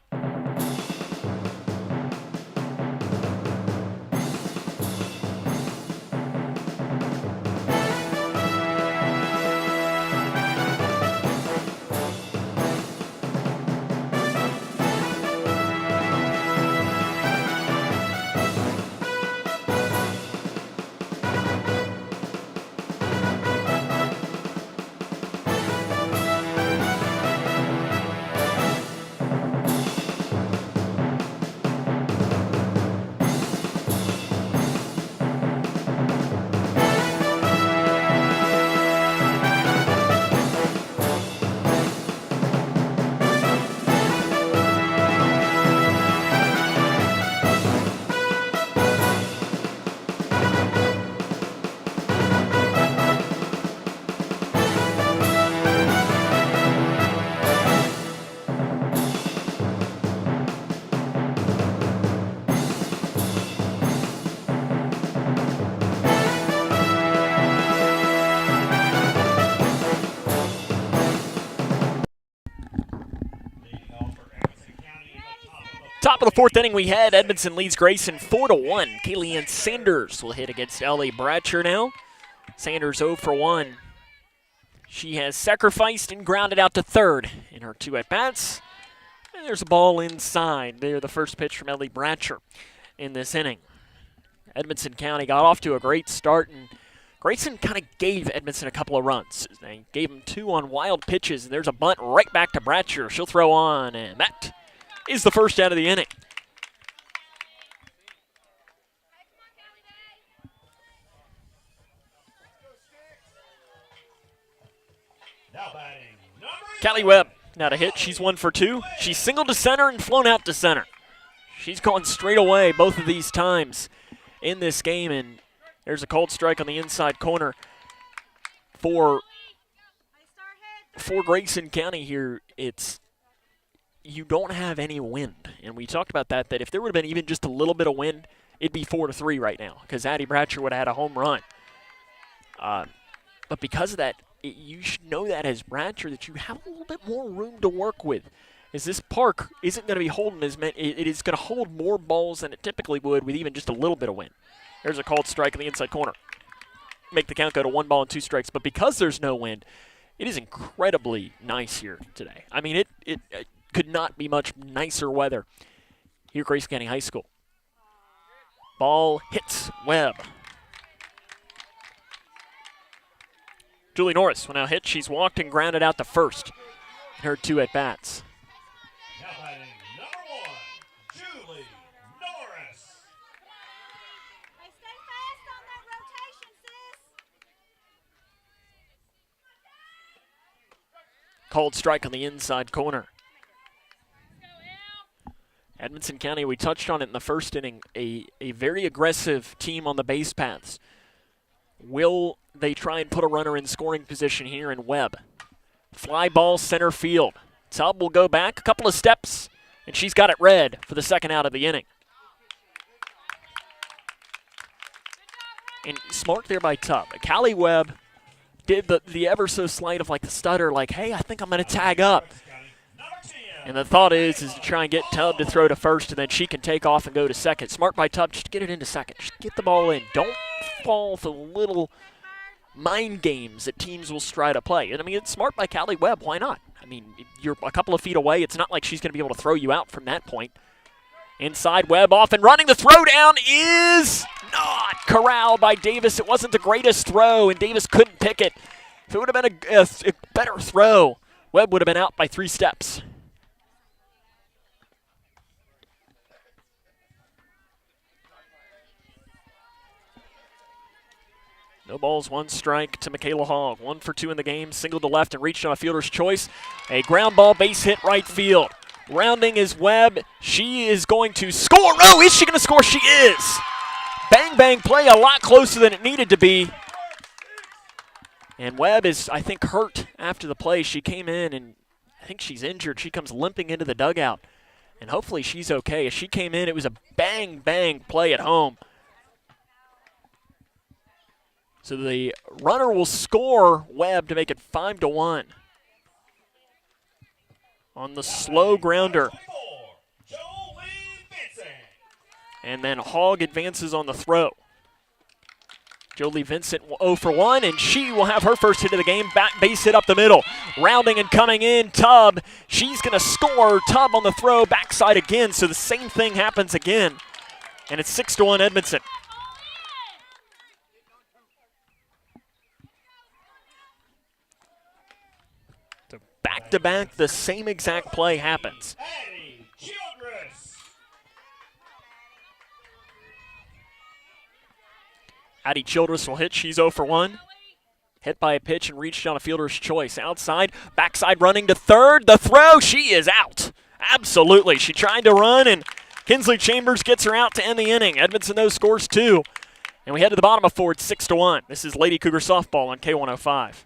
Top of the 4th inning, we had Edmonson leads Grayson 4-1. Kaylee Sanders will hit against Ellie Bratcher now. Sanders 0 for 1. She has sacrificed and grounded out to third in her 2 at-bats. And there's a ball inside. There, the first pitch from Ellie Bratcher in this inning. Edmonson County got off to a great start, and Grayson kind of gave Edmonson a couple of runs. They gave them 2 on wild pitches, and there's a bunt right back to Bratcher. She'll throw on, and that is the first out of the inning. Now batting, number Callie Webb now to hit. She's 1 for 2. She's singled to center and flown out to center. She's gone straight away both of these times in this game, and there's a cold strike on the inside corner for Grayson County here. You don't have any wind, and we talked about that if there would have been even just a little bit of wind, it'd be 4-3 right now because Addie Bratcher would have had a home run. But because of that, you should know that as Bratcher that you have a little bit more room to work with. As this park isn't going to be holding it is going to hold more balls than it typically would with even just a little bit of wind. There's a called strike in the inside corner. Make the count go to 1 ball and 2 strikes. But because there's no wind, it is incredibly nice here today. I mean, it could not be much nicer weather here at Grayson County High School. Ball hits Webb. Julie Norris will now hit. She's walked and grounded out to first in her 2 at-bats. Now batting, number 1, Julie Norris. Hey, stay fast on that rotation, sis. Called strike on the inside corner. Edmonson County, we touched on it in the first inning, a very aggressive team on the base paths. Will they try and put a runner in scoring position here in Webb? Fly ball center field. Tubb will go back a couple of steps, and she's got it red for the second out of the inning. And smart there by Tubb. Callie Webb did the ever so slight of like the stutter, like, hey, I think I'm going to tag up. And the thought is to try and get Tubb to throw to first, and then she can take off and go to second. Smart by Tubb, just get it into second. Just get the ball in. Don't fall for little mind games that teams will try to play. And I mean, it's smart by Callie Webb. Why not? I mean, you're a couple of feet away. It's not like she's going to be able to throw you out from that point. Inside, Webb off and running. The throw down is not corralled by Davis. It wasn't the greatest throw, and Davis couldn't pick it. If it would have been a better throw, Webb would have been out by 3 steps. No balls, 1 strike to Michaela Hogg. 1 for 2 in the game, single to left and reached on a fielder's choice. A ground ball base hit right field. Rounding is Webb. She is going to score. Oh, is she going to score? She is. Bang, bang play, a lot closer than it needed to be. And Webb is, I think, hurt after the play. She came in, and I think she's injured. She comes limping into the dugout, and hopefully she's okay. As she came in, it was a bang, bang play at home. So the runner will score Webb to make it 5-1. On the slow grounder. And then Hogg advances on the throw. Jolie Vincent 0 for 1, and she will have her first hit of the game. Back base hit up the middle. Rounding and coming in, Tubb. She's going to score. Tubb on the throw, backside again, so the same thing happens again. And it's 6-1 Edmonson. So back-to-back, the same exact play happens. Addie Childress will hit. She's 0 for 1. Hit by a pitch and reached on a fielder's choice. Outside, backside running to third. The throw, she is out. Absolutely. She tried to run, and Kinsley Chambers gets her out to end the inning. Edmonton, though, scores 2. And we head to the bottom of 4. It's 6-1. This is Lady Cougar softball on K105.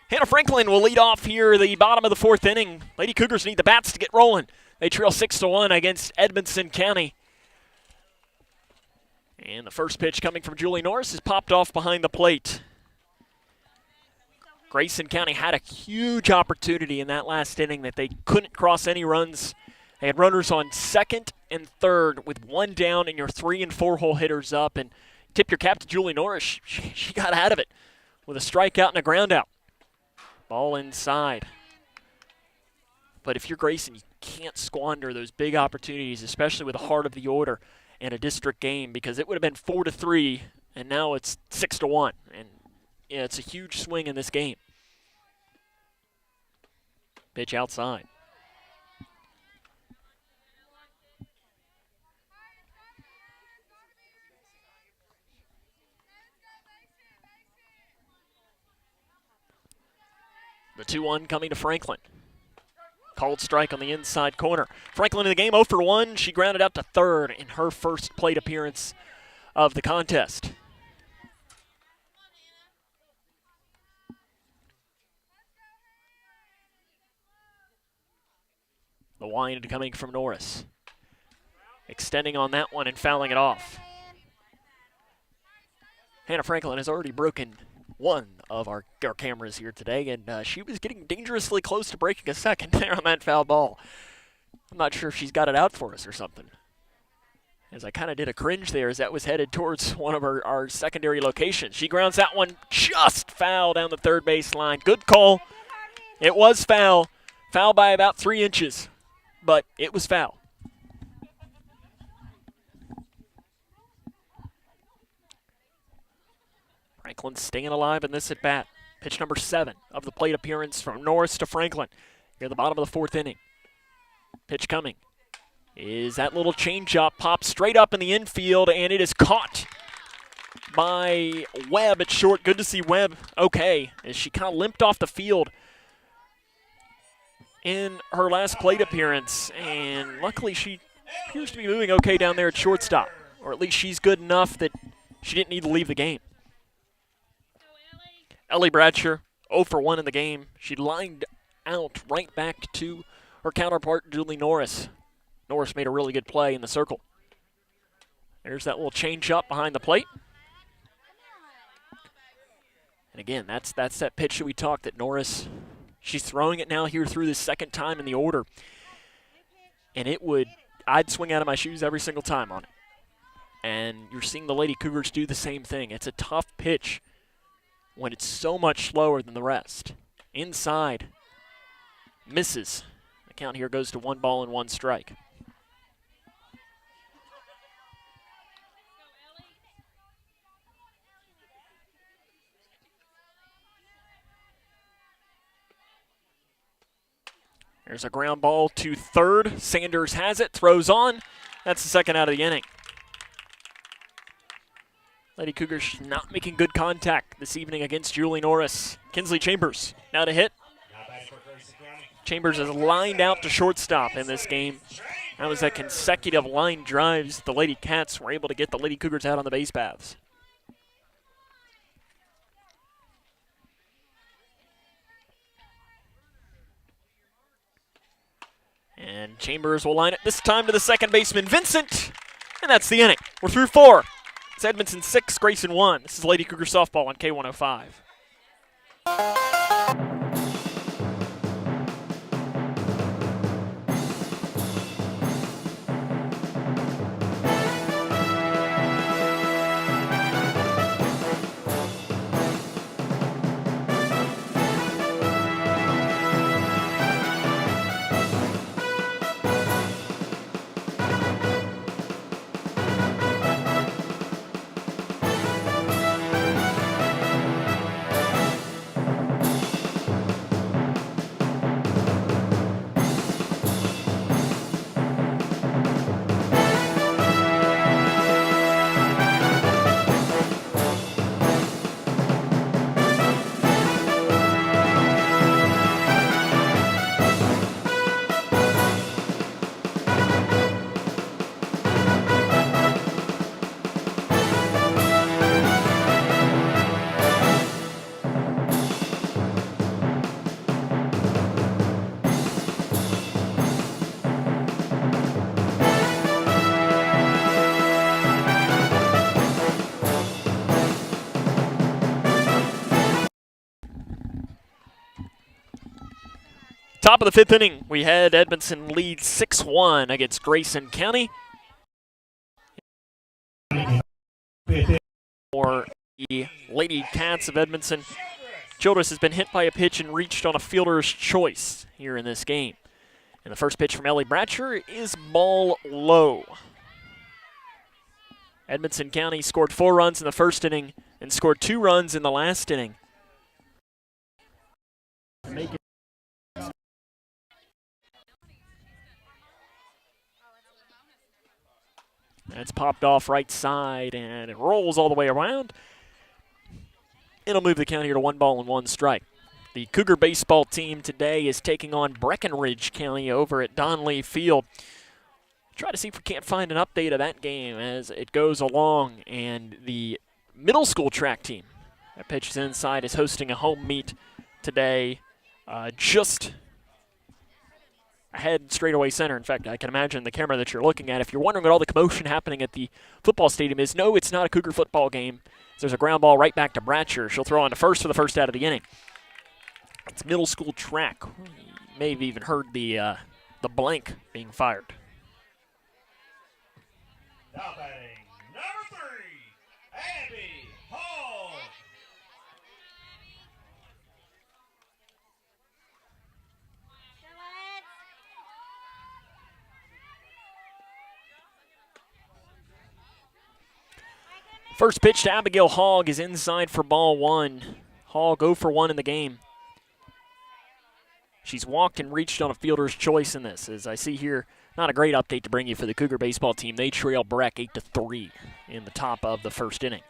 Hannah Franklin will lead off here the bottom of the 4th inning. Lady Cougars need the bats to get rolling. They trail 6-1 against Edmonson County. And the first pitch coming from Julie Norris is popped off behind the plate. Grayson County had a huge opportunity in that last inning that they couldn't cross any runs. They had runners on second and third with 1 down and your 3 and 4 hole hitters up. And tip your cap to Julie Norris. She got out of it with a strikeout and a ground out. Ball inside. But if you're Grayson, you can't squander those big opportunities, especially with the heart of the order in a district game, because it would have been 4-3, and now it's 6-1. And yeah, it's a huge swing in this game. Pitch outside. The 2-1 coming to Franklin. Called strike on the inside corner. Franklin in the game 0 for 1. She grounded out to third in her first plate appearance of the contest. The wind coming from Norris. Extending on that one and fouling it off. Hannah Franklin has already broken one of our cameras here today, and she was getting dangerously close to breaking a second there on that foul ball. I'm not sure if she's got it out for us or something. As I kind of did a cringe there as that was headed towards one of our secondary locations. She grounds that one just foul down the third base line. Good call. It was foul. Foul by about 3 inches, but it was foul. Franklin staying alive in this at-bat. Pitch number 7 of the plate appearance from Norris to Franklin here at the bottom of the 4th inning. Pitch coming. Is that little changeup, pops straight up in the infield, and it is caught by Webb at short. Good to see Webb okay, as she kind of limped off the field in her last plate appearance, and luckily she appears to be moving okay down there at shortstop, or at least she's good enough that she didn't need to leave the game. Ellie Bradshaw, 0 for 1 in the game. She lined out right back to her counterpart, Julie Norris. Norris made a really good play in the circle. There's that little change up behind the plate. And again, that's that pitch that we talked that Norris, she's throwing it now here through the second time in the order. And I'd swing out of my shoes every single time on it. And you're seeing the Lady Cougars do the same thing. It's a tough pitch when it's so much slower than the rest. Inside, misses. The count here goes to 1 ball and 1 strike. There's a ground ball to third. Sanders has it, throws on. That's the second out of the inning. Lady Cougars not making good contact this evening against Julie Norris. Kinsley Chambers now to hit. Chambers is lined out to shortstop in this game. That was that consecutive line drives. The Lady Cats were able to get the Lady Cougars out on the base paths. And Chambers will line it this time to the second baseman, Vincent. And that's the inning. We're through 4. It's Edmonson 6, Grayson 1. This is Lady Cougar Softball on K105. Top of the 5th inning, we had Edmonson lead 6-1 against Grayson County. For the Lady Cats of Edmonson, Childress has been hit by a pitch and reached on a fielder's choice here in this game. And the first pitch from Ellie Bradshaw is ball low. Edmonson County scored 4 runs in the first inning and scored 2 runs in the last inning. That's popped off right side, and it rolls all the way around. It'll move the count here to 1 ball and 1 strike. The Cougar baseball team today is taking on Breckenridge County over at Donley Field. Try to see if we can't find an update of that game as it goes along. And the middle school track team that pitches inside is hosting a home meet today just ahead straightaway center. In fact, I can imagine the camera that you're looking at. If you're wondering what all the commotion happening at the football stadium is, no, it's not a Cougar football game. There's a ground ball right back to Bratcher. She'll throw on to first for the first out of the inning. It's middle school track. You may have even heard the blank being fired. Now batting number 3, Abby Hall. First pitch to Abigail Hogg is inside for ball 1. Hogg 0 for 1 in the game. She's walked and reached on a fielder's choice in this. As I see here, not a great update to bring you for the Cougar baseball team. They trail Breck 8-3 in the top of the first inning.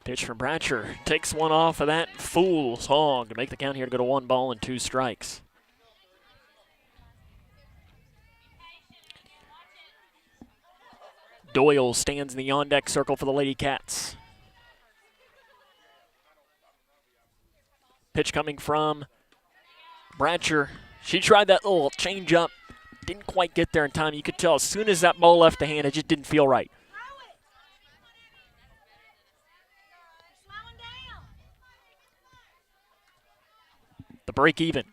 Pitch from Bratcher. Takes one off of that. Fools Hogg to make the count here to go to 1 ball and 2 strikes. Doyle stands in the on-deck circle for the Lady Cats. Pitch coming from Bratcher. She tried that little change-up. Didn't quite get there in time. You could tell as soon as that ball left the hand, it just didn't feel right. The break even.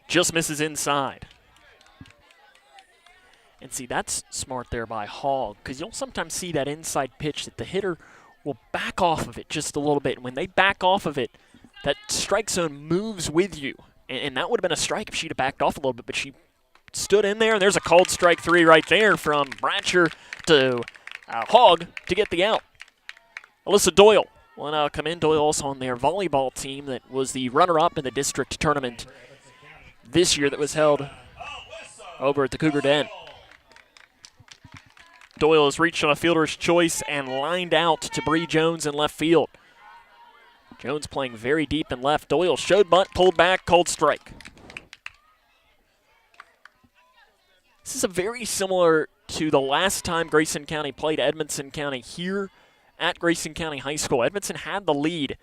Just misses inside. And see, that's smart there by Hogg, because you'll sometimes see that inside pitch that the hitter will back off of it just a little bit. And when they back off of it, that strike zone moves with you. And that would have been a strike if she'd have backed off a little bit, but she stood in there, and there's a called strike 3 right there from Bratcher to Hogg to get the out. Alyssa Doyle will now come in. Doyle also on their volleyball team that was the runner-up in the district tournament this year that was held over at the Cougar Den. Doyle has reached on a fielder's choice and lined out to Bree Jones in left field. Jones playing very deep in left. Doyle showed bunt, pulled back, called strike. This is a very similar to the last time Grayson County played Edmonson County here at Grayson County High School. Edmonson had the lead.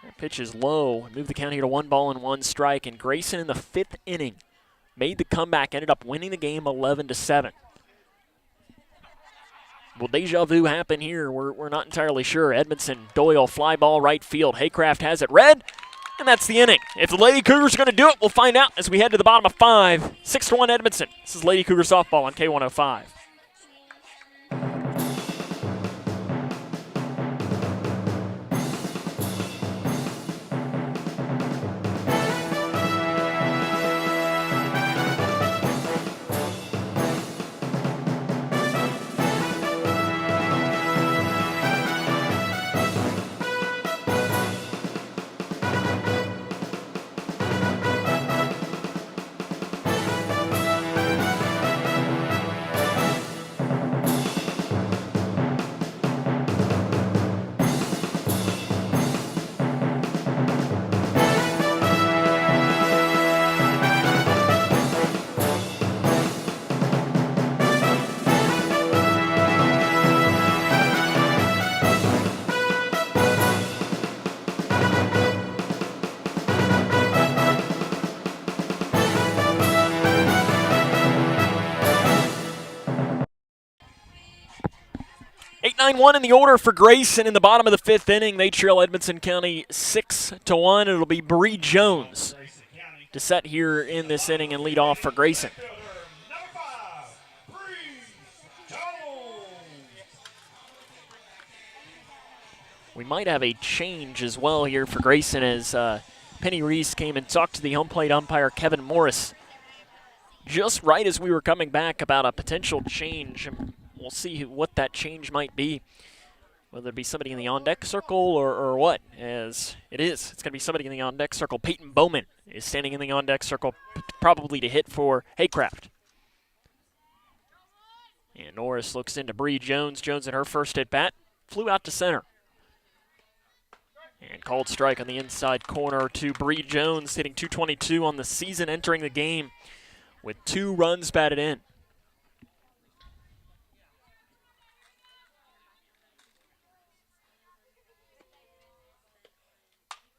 That pitch is low. Moved the count here to 1 ball and 1 strike. And Grayson in the 5th inning made the comeback, ended up winning the game 11-7. Will deja vu happen here? We're not entirely sure. Edmondson, Doyle, fly ball right field. Haycraft has it red, and that's the inning. If the Lady Cougars are going to do it, we'll find out as we head to the bottom of 5. 6-1 Edmondson. This is Lady Cougar softball on K105. 8-9-1 in the order for Grayson in the bottom of the 5th inning. They trail Edmonson County 6-1. It'll be Bree Jones to set here in this inning and lead off for Grayson. We might have a change as well here for Grayson as Penny Reese came and talked to the home plate umpire, Kevin Morris, just right as we were coming back about a potential change. We'll see what that change might be, whether it be somebody in the on-deck circle or what, as it is. It's going to be somebody in the on-deck circle. Peyton Bowman is standing in the on-deck circle, probably to hit for Haycraft. And Norris looks into Bree Jones. Jones in her first at-bat flew out to center. And called strike on the inside corner to Bree Jones, hitting .222 on the season, entering the game with 2 runs batted in.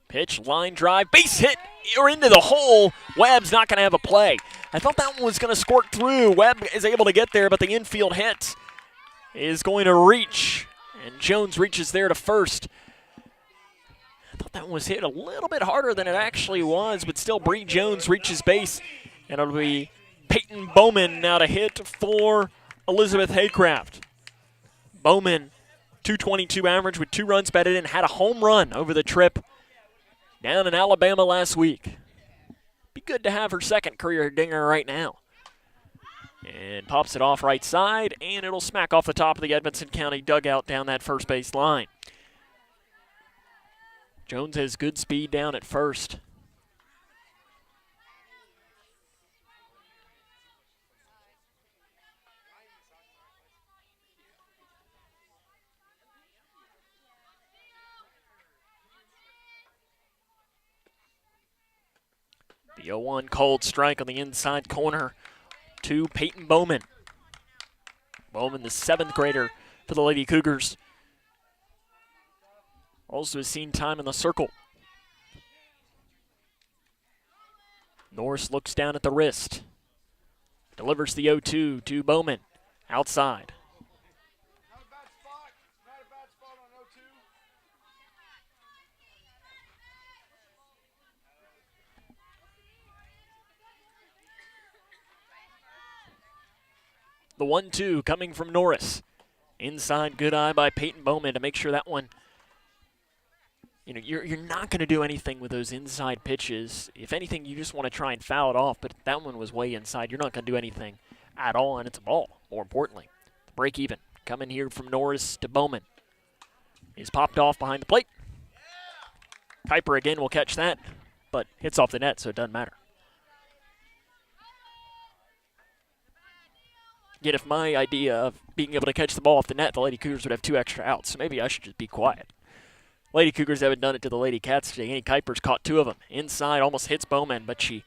Pitch, line drive, base hit, or into the hole. Webb's not going to have a play. I thought that one was going to squirt through. Webb is able to get there, but the infield hit is going to reach. And Jones reaches there to first. I thought that one was hit a little bit harder than it actually was, but still Bree Jones reaches base. And it'll be Peyton Bowman now to hit for Elizabeth Haycraft. Bowman, .222 average with 2 runs batted in, had a home run over the trip down in Alabama last week. Be good to have her second career dinger right now. And pops it off right side, and it'll smack off the top of the Edmonson County dugout down that first base line. Jones has good speed down at first. The 0-1 cold strike on the inside corner to Peyton Bowman. Bowman, the 7th grader for the Lady Cougars. Also has seen time in the circle. Norris looks down at the wrist. Delivers the 0-2 to Bowman. Outside. The 1-2 coming from Norris. Inside, good eye by Peyton Bowman to make sure that one, you know, you're not going to do anything with those inside pitches. If anything, you just want to try and foul it off, but that one was way inside. You're not going to do anything at all, and it's a ball, more importantly. The break even coming here from Norris to Bowman. He's popped off behind the plate. Kuiper again will catch that, but hits off the net, so it doesn't matter. Yet if my idea of being able to catch the ball off the net, the Lady Cougars would have 2 extra outs, so maybe I should just be quiet. Lady Cougars haven't done it to the Lady Cats today. Annie Kuiper's caught 2 of them. Inside, almost hits Bowman, but she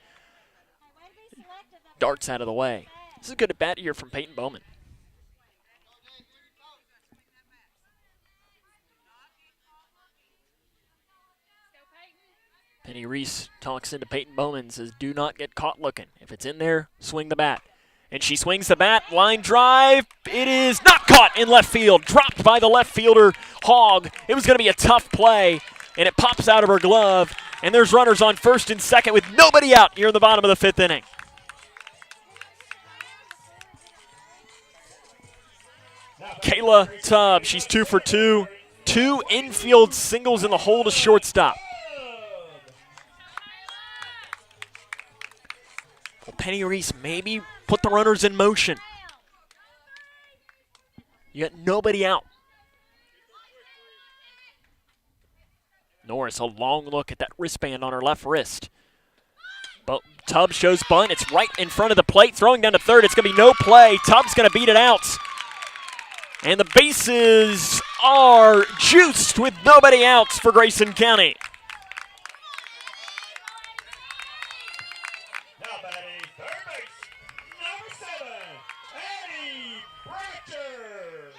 darts out of the way. This is a good at bat here from Peyton Bowman. Penny Reese talks into Peyton Bowman, says, do not get caught looking. If it's in there, swing the bat. And she swings the bat, line drive. It is not caught in left field. Dropped by the left fielder, Hogg. It was going to be a tough play, and it pops out of her glove. And there's runners on first and second with nobody out here in the bottom of the 5th inning. Kayla Tubb, she's 2 for 2. 2 infield singles in the hole to shortstop. Well, Penny Reese maybe put the runners in motion. You got nobody out. Norris, a long look at that wristband on her left wrist. But Tubb shows bunt. It's right in front of the plate. Throwing down to third. It's going to be no play. Tubb's going to beat it out. And the bases are juiced with nobody outs for Grayson County. Now batting third base, number 7, Addie Bratcher.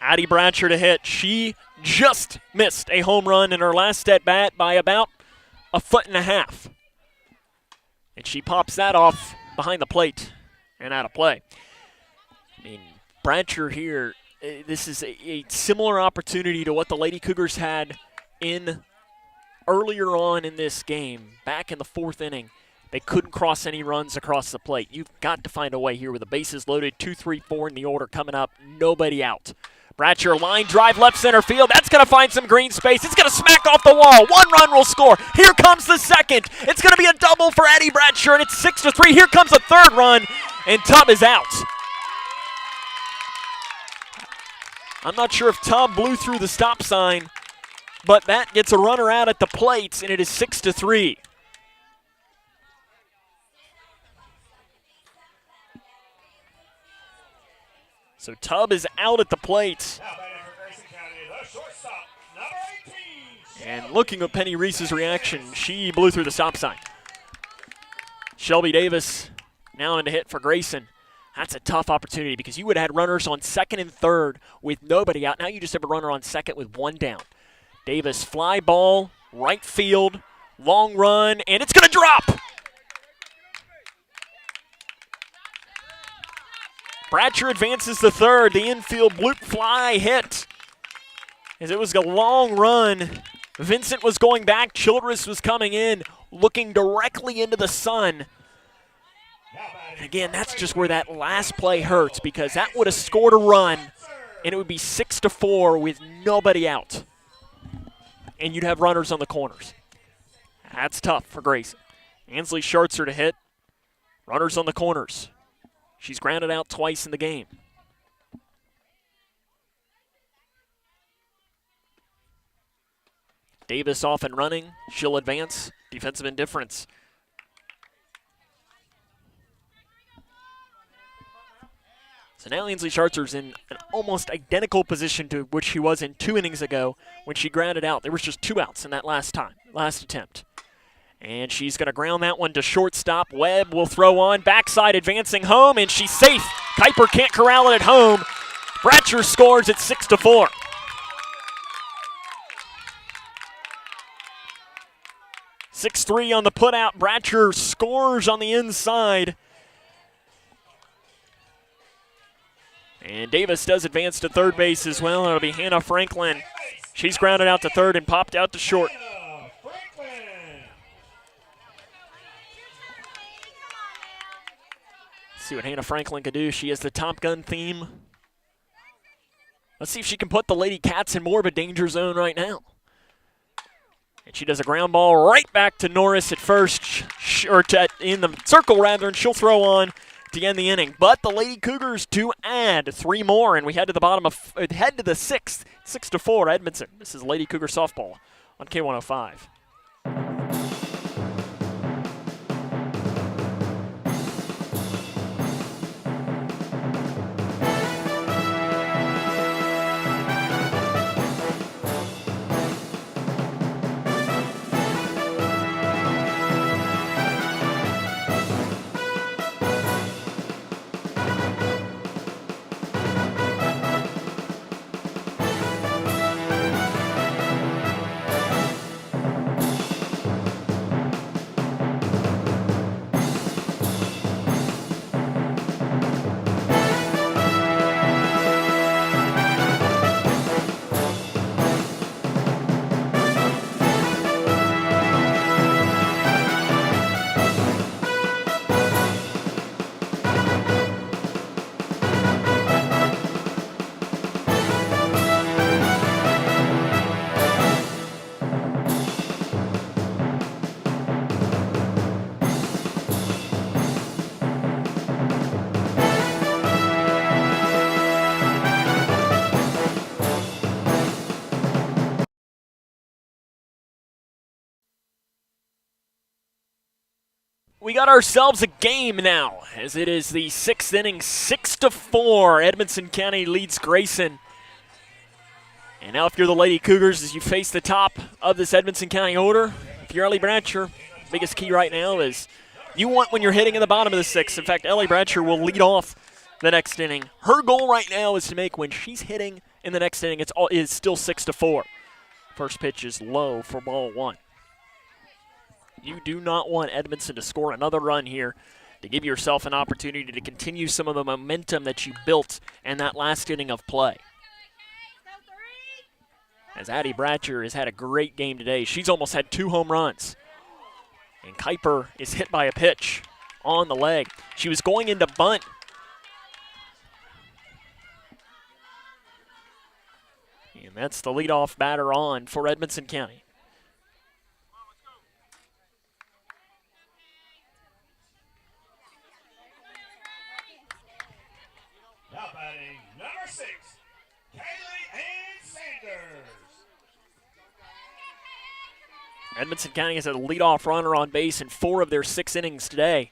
Addie Bratcher to hit. She just missed a home run in her last at-bat by about 1.5 feet. And she pops that off behind the plate and out of play. I mean, Bratcher here, this is a similar opportunity to what the Lady Cougars had in earlier on in this game, back in the 4th inning. They couldn't cross any runs across the plate. You've got to find a way here with the bases loaded, 2, 3, 4 in the order coming up, nobody out. Bratcher, line drive, left center field. That's going to find some green space. It's going to smack off the wall. 1 run will score. Here comes the second. It's going to be a double for Addie Bratcher, and it's 6-3. Here comes a 3rd run, and Tubb is out. I'm not sure if Tubb blew through the stop sign but that gets a runner out at the plate, and it is 6-3. So Tubb is out at the plate. Now batting for Grayson County, the shortstop, number 18. And looking at Penny Reese's reaction, she blew through the stop sign. Shelby Davis now in to hit for Grayson. That's a tough opportunity because you would have had runners on second and third with nobody out. Now you just have a runner on second with one down. Davis, fly ball, right field, long run, and it's going to drop. Bratcher advances to third. The infield bloop fly hit. As it was a long run, Vincent was going back. Childress was coming in, looking directly into the sun. And again, that's just where that last play hurts because that would have scored a run, and it would be 6-4 with nobody out. And you'd have runners on the corners. That's tough for Grayson. Ansley Schartzer to hit. Runners on the corners. She's grounded out twice in the game. Davis off and running. She'll advance. Defensive indifference. So now Ainsley Schartzer's in an almost identical position to which she was in 2 innings ago when she grounded out. There was just 2 outs in that last attempt. And she's going to ground that one to shortstop. Webb will throw on, backside advancing home, and she's safe. Kuiper can't corral it at home. Bratcher scores at 6-4. (6-3) on the putout. Bratcher scores on the inside. And Davis does advance to third base as well. It'll be Hannah Franklin. She's grounded out to third and popped out to short. Let's see what Hannah Franklin can do. She has the Top Gun theme. Let's see if she can put the Lady Cats in more of a danger zone right now. And she does a ground ball right back to Norris at first, in the circle rather, and she'll throw on to end the inning. But the Lady Cougars to add 3 more, and we head to the head to the 6th, 6-4 Edmonton. This is Lady Cougar softball on K105. We got ourselves a game now, as it is the 6th inning, 6-4. Edmonson County leads Grayson. And now if you're the Lady Cougars, as you face the top of this Edmonson County order, if you're Ellie Bratcher, biggest key right now is you want when you're hitting in the bottom of the 6th. In fact, Ellie Bratcher will lead off the next inning. Her goal right now is to make when she's hitting in the next inning, it is still 6-4. First pitch is low for ball 1. You do not want Edmonson to score another run here to give yourself an opportunity to continue some of the momentum that you built in that last inning of play. As Addie Bratcher has had a great game today. She's almost had 2 home runs. And Kuiper is hit by a pitch on the leg. She was going into bunt. And that's the leadoff batter on for Edmonson County. Now batting number 6, Kaylee Ann Sanders. Edmonson County has a leadoff runner on base in 4 of their 6 innings today.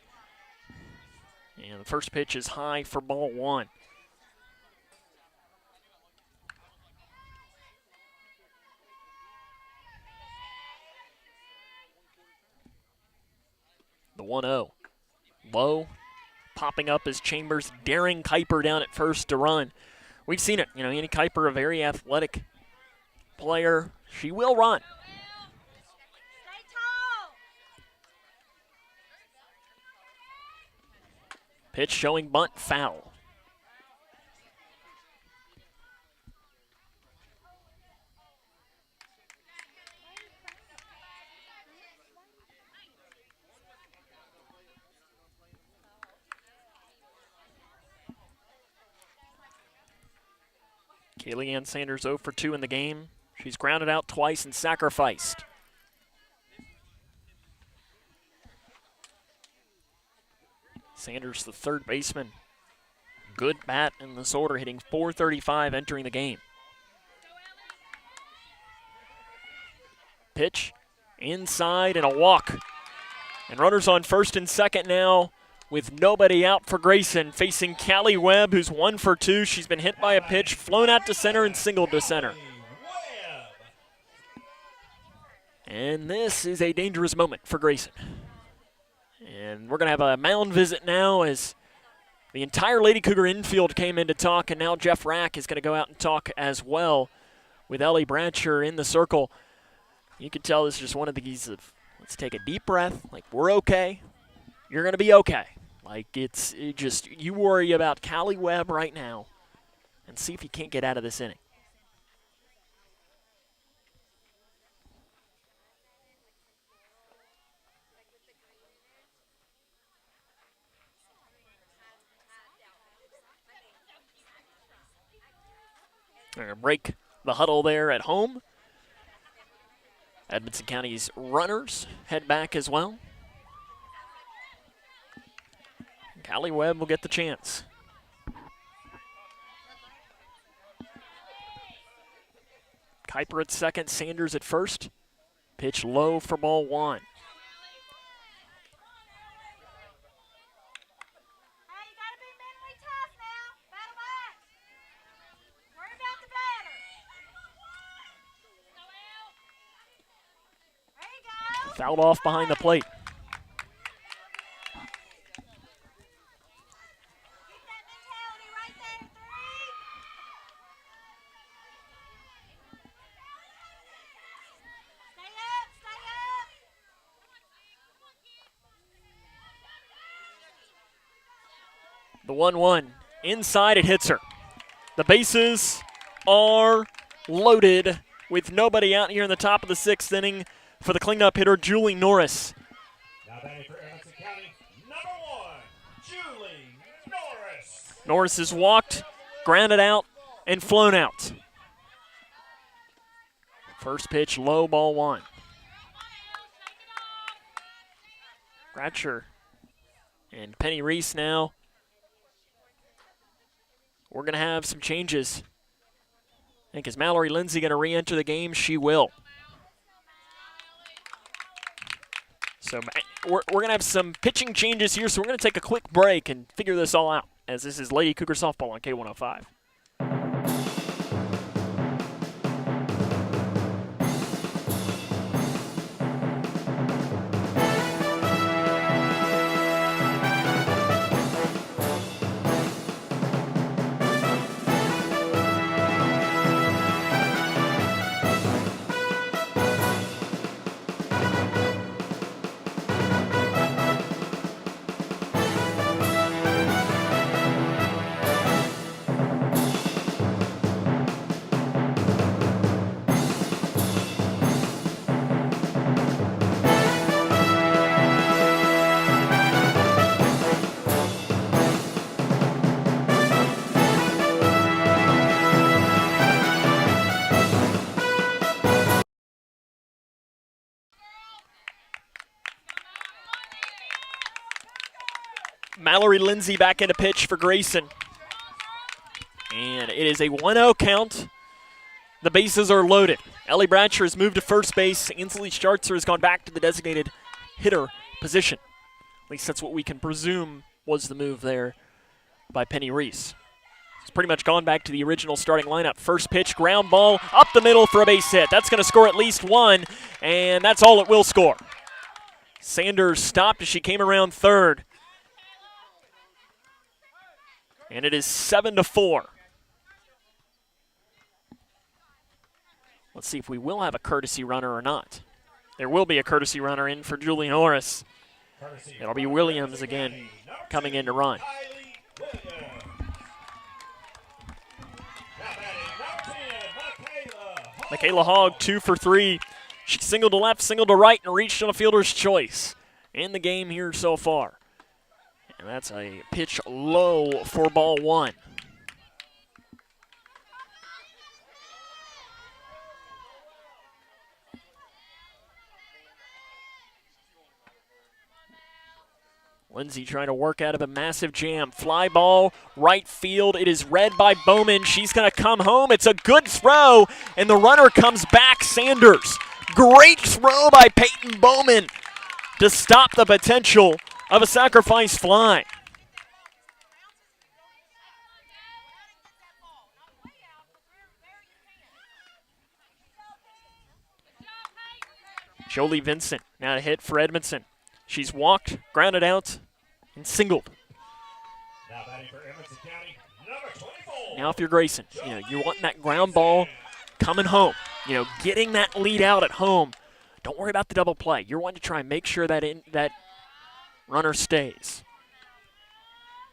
And the first pitch is high for ball 1. The 1-0. Low, popping up as Chambers, daring Kuiper down at first to run. We've seen it. You know, Annie Kuiper, a very athletic player. She will run. Stay tall. Pitch showing bunt, foul. Kaylee Ann Sanders 0 for 2 in the game. She's grounded out twice and sacrificed. Sanders, the third baseman. Good bat in this order, hitting .435 entering the game. Pitch inside and a walk. And runners on first and second now with nobody out for Grayson, facing Callie Webb, who's 1 for 2. She's been hit by a pitch, flown out to center, and singled to center. And this is a dangerous moment for Grayson. And we're going to have a mound visit now as the entire Lady Cougar infield came in to talk, and now Jeff Rack is going to go out and talk as well with Ellie Bratcher in the circle. You can tell this is just one of these of, let's take a deep breath, like we're okay. You're going to be okay. Like it just, you worry about Callie Webb right now and see if you can't get out of this inning. They're going to break the huddle there at home. Edmonson County's runners head back as well. Callie Webb will get the chance. Kuiper at second, Sanders at first. Pitch low for ball 1. Hey, you gotta be mentally tough now. Battle back. Worry about the batter. There you go. Fouled off behind the plate. Keep that mentality right there. 3. Stay up, stay up. The 1-1. Inside, it hits her. The bases are loaded with nobody out here in the top of the 6th inning for the cleanup hitter, Julie Norris. Now batting for Edmonson County, number 1, Julie Norris. Norris is walked, grounded out, and flown out. First pitch, low, ball 1. Bratcher and Penny Reese now. We're going to have some changes. I think is Mallory Lindsay going to re-enter the game? She will. So we're going to have some pitching changes here, so we're going to take a quick break and figure this all out, as this is Lady Cougar Softball on K105. Mallory Lindsay back into pitch for Grayson. And it is a 1-0 count The bases are loaded. Ellie Bratcher has moved to first base. Ainsley Schartzer has gone back to the designated hitter position. At least that's what we can presume was the move there by Penny Reese. He's pretty much gone back to the original starting lineup. First pitch, ground ball, up the middle for a base hit. That's going to score at least one, and that's all it will score. Sanders stopped as she came around third. And it is 7-4. Let's see if we will have a courtesy runner or not. There will be a courtesy runner in for Julie Norris. It'll be Williams again coming in to run. Michaela Hogg, 2 for 3. She singled to left, singled to right, and reached on a fielder's choice in the game here so far. And that's a pitch low for ball one. Lindsay trying to work out of a massive jam. Fly ball, right field. It is read by Bowman. She's going to come home. It's a good throw, and the runner comes back, Sanders. Great throw by Peyton Bowman to stop the potential of a sacrifice fly. Jolie Vincent now to hit for Edmonson. She's walked, grounded out, and singled. Now batting for Edmonson County, number 24. Now if you're Grayson, you want that ground ball coming home. Getting that lead out at home. Don't worry about the double play. You're wanting to try and make sure that that runner stays.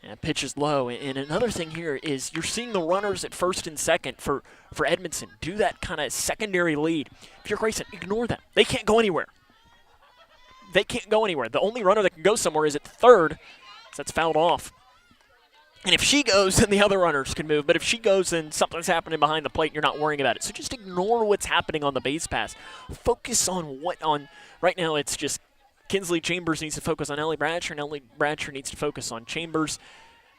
And pitch is low. And another thing here is you're seeing the runners at first and second for Edmonson do that kind of secondary lead. If you're Grayson, ignore that. They can't go anywhere. They can't go anywhere. The only runner that can go somewhere is at third, so that's fouled off. And if she goes, then the other runners can move. But if she goes, then something's happening behind the plate and you're not worrying about it. So just ignore what's happening on the base pass. Focus on right now it's just Kinsley Chambers needs to focus on Ellie Bratcher, and Ellie Bratcher needs to focus on Chambers.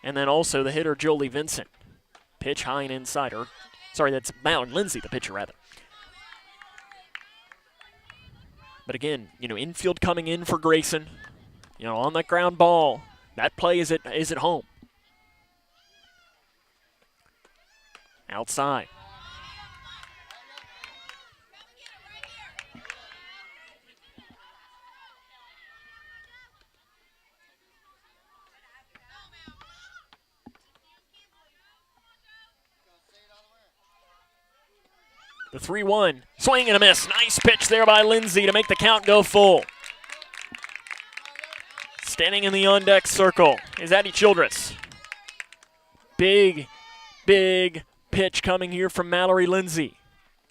And then also the hitter, Jolie Vincent. Pitch high and inside. That's Mound Lindsay, the pitcher, rather. But again, infield coming in for Grayson. On that ground ball. That play is at home. Outside. The 3-1. Swing and a miss. Nice pitch there by Lindsay to make the count go full. Standing in the on-deck circle is Addie Childress. Big pitch coming here from Mallory Lindsay.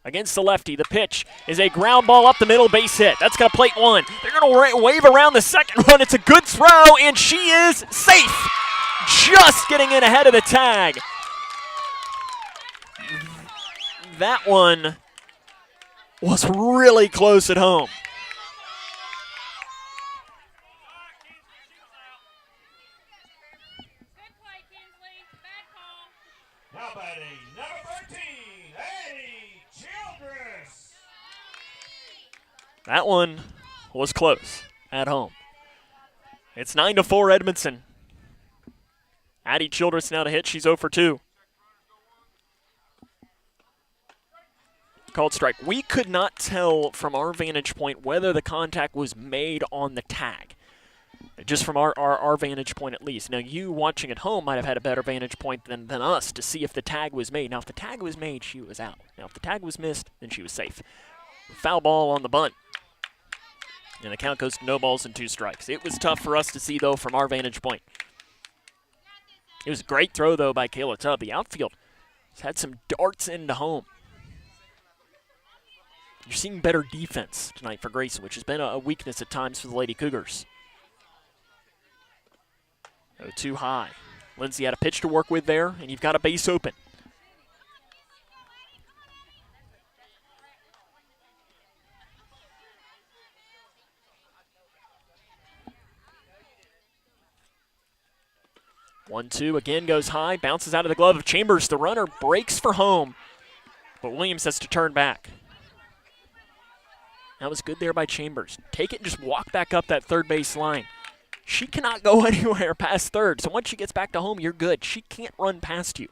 Against the lefty, the pitch is a ground ball up the middle, base hit. That's going to plate one. They're going to wave around the second one. It's a good throw, and she is safe. Just getting in ahead of the tag. That one was really close at home. Now batting number 13, Addie Childress. That one was close at home. It's 9-4 Edmonson. Addie Childress now to hit. She's 0 for 2. Called strike. We could not tell from our vantage point whether the contact was made on the tag. Just from our vantage point at least. Now you watching at home might have had a better vantage point than us to see if the tag was made. Now if the tag was made, she was out. Now if the tag was missed, then she was safe. Foul ball on the bunt. And the count goes to no balls and 2 strikes. It was tough for us to see though from our vantage point. It was a great throw though by Kayla Tubb. The outfield has had some darts into home. You're seeing better defense tonight for Grayson, which has been a weakness at times for the Lady Cougars. 0-2 high. Lindsay had a pitch to work with there, and you've got a base open. One, two again goes high, bounces out of the glove of Chambers. The runner breaks for home. But Williams has to turn back. That was good there by Chambers. Take it and just walk back up that third base line. She cannot go anywhere past third, so once she gets back to home, you're good. She can't run past you.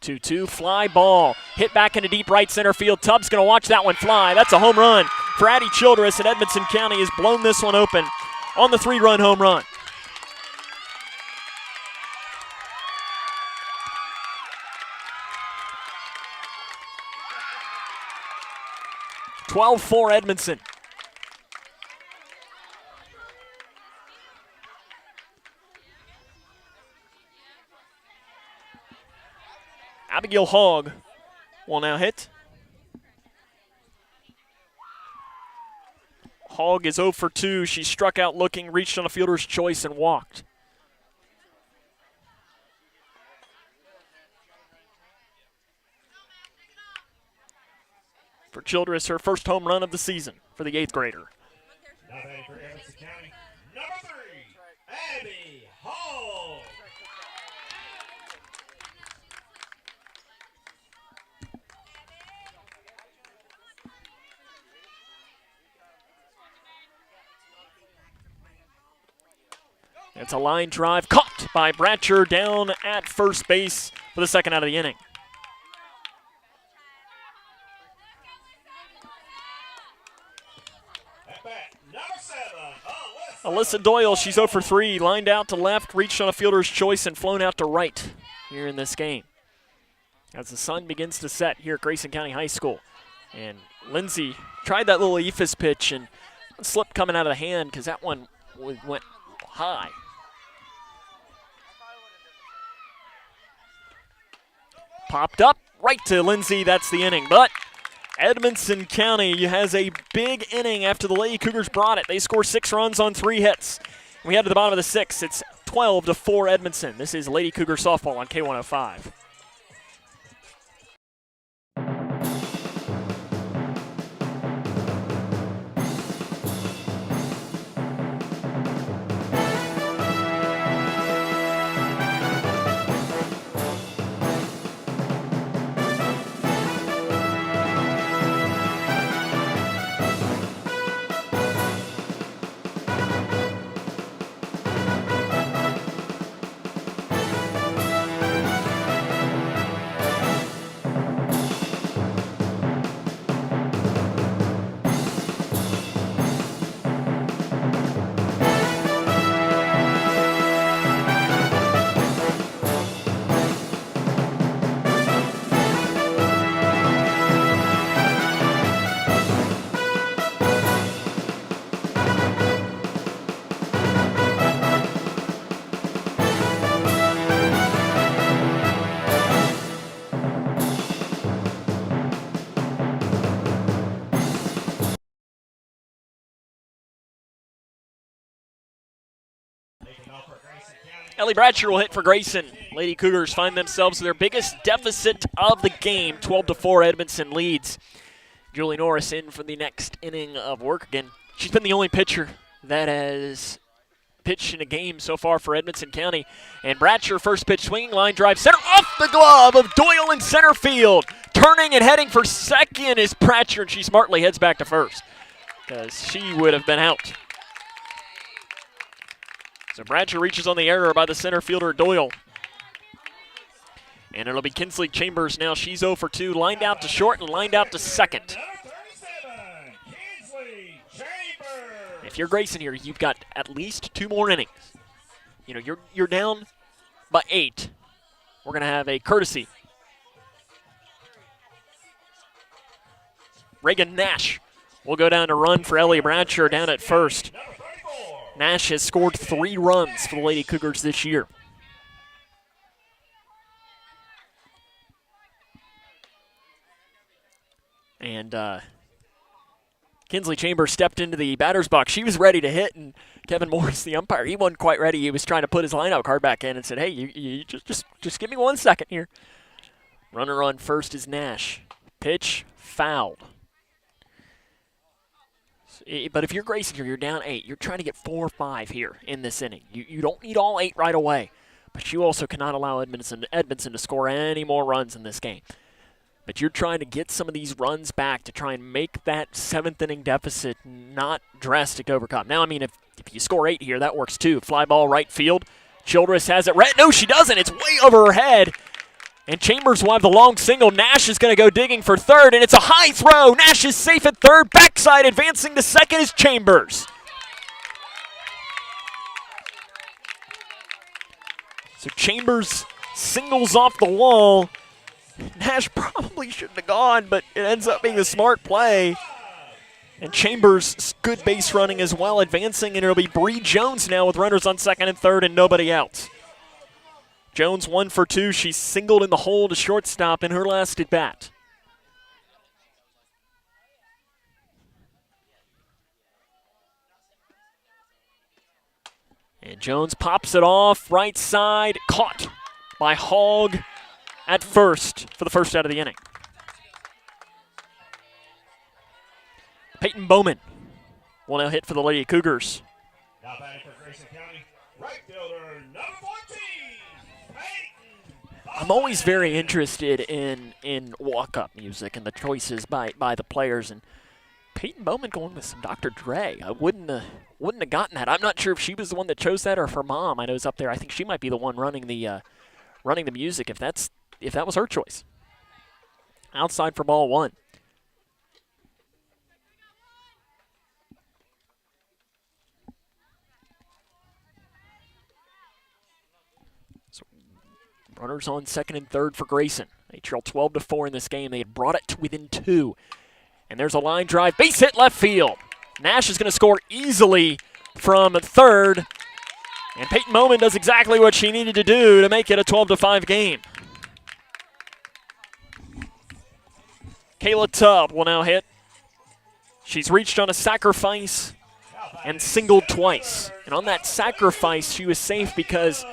2-2, fly ball. Hit back into deep right center field. Tubbs going to watch that one fly. That's a home run for Addie Childress, and Edmonson County has blown this one open on the 3-run home run. (12-4) Edmonson. Abigail Hogg will now hit. Hogg is 0 for 2. She struck out looking, reached on a fielder's choice, and walked. For Childress, her first home run of the season for the 8th grader. Now batting for Edmonson County, number 3, Abby Hall. It's a line drive caught by Bratcher down at first base for the second out of the inning. At bat, number 7, Alyssa Doyle, she's 0 for 3, lined out to left, reached on a fielder's choice, and flown out to right here in this game. As the sun begins to set here at Grayson County High School. And Lindsay tried that little ephus pitch and slipped coming out of the hand because that one went high. Popped up right to Lindsay. That's the inning. But Edmonson County has a big inning after the Lady Cougars brought it. They score 6 runs on 3 hits. We head to the bottom of the 6th. It's 12-4 Edmonton. This is Lady Cougar softball on K105. Ellie Bratcher will hit for Grayson. Lady Cougars find themselves their biggest deficit of the game. 12-4 Edmonton leads. Julie Norris in for the next inning of work again. She's been the only pitcher that has pitched in a game so far for Edmonson County. And Bratcher, first pitch swinging, line drive center off the glove of Doyle in center field. Turning and heading for second is Bratcher, and she smartly heads back to first because she would have been out. So Bratcher reaches on the error by the center fielder Doyle. And it'll be Kinsley Chambers now. She's 0 for 2, lined out to short and lined out to second. number 37, Kinsley Chambers. If you're Grayson here, you've got at least 2 more innings. You know, you're down by 8. We're going to have a courtesy. Reagan Nash will go down to run for Ellie Bratcher down at first. Number 34, Nash has scored 3 runs for the Lady Cougars this year. And Kinsley Chambers stepped into the batter's box. She was ready to hit, and Kevin Morris, the umpire, he wasn't quite ready. He was trying to put his lineup card back in and said, hey, you just give me 1 second here. Runner on first is Nash. Pitch fouled. But if you're Grayson here, you're down 8. You're trying to get 4 or 5 here in this inning. You don't need all 8 right away. but you also cannot allow Edmonson to score any more runs in this game. But you're trying to get some of these runs back to try and make that 7th inning deficit not drastic overcome. Now, I mean, if you score 8 here, that works too. Fly ball right field. Childress has it. No, she doesn't. It's way over her head. And Chambers will have the long single. Nash is going to go digging for third, and it's a high throw. Nash is safe at third. Backside advancing to second is Chambers. So Chambers singles off the wall. Nash probably shouldn't have gone, but it ends up being a smart play. And Chambers, good base running as well, advancing, and it'll be Bree Jones now with runners on second and third and nobody out. Jones 1 for 2. She singled in the hole to shortstop in her last at bat. And Jones pops it off, right side, caught by Hogg at first for the first out of the inning. Peyton Bowman will now hit for the Lady Cougars. Now batting for Grayson County, right fielder number 14, Peyton. I'm always very interested in walk-up music and the choices by the players. And Peyton Bowman going with some Dr. Dre. I wouldn't have gotten that. I'm not sure if she was the one that chose that or if her mom. I know is up there. I think she might be the one running the music if that was her choice. Outside for ball 1. So runners on second and third for Grayson. They trail 12-4 in this game. They had brought it to within 2. And there's a line drive, base hit left field. Nash is going to score easily from third. And Peyton Bowman does exactly what she needed to do to make it a 12-5 game. Kayla Tubb will now hit. She's reached on a sacrifice and singled twice. And on that sacrifice, she was safe because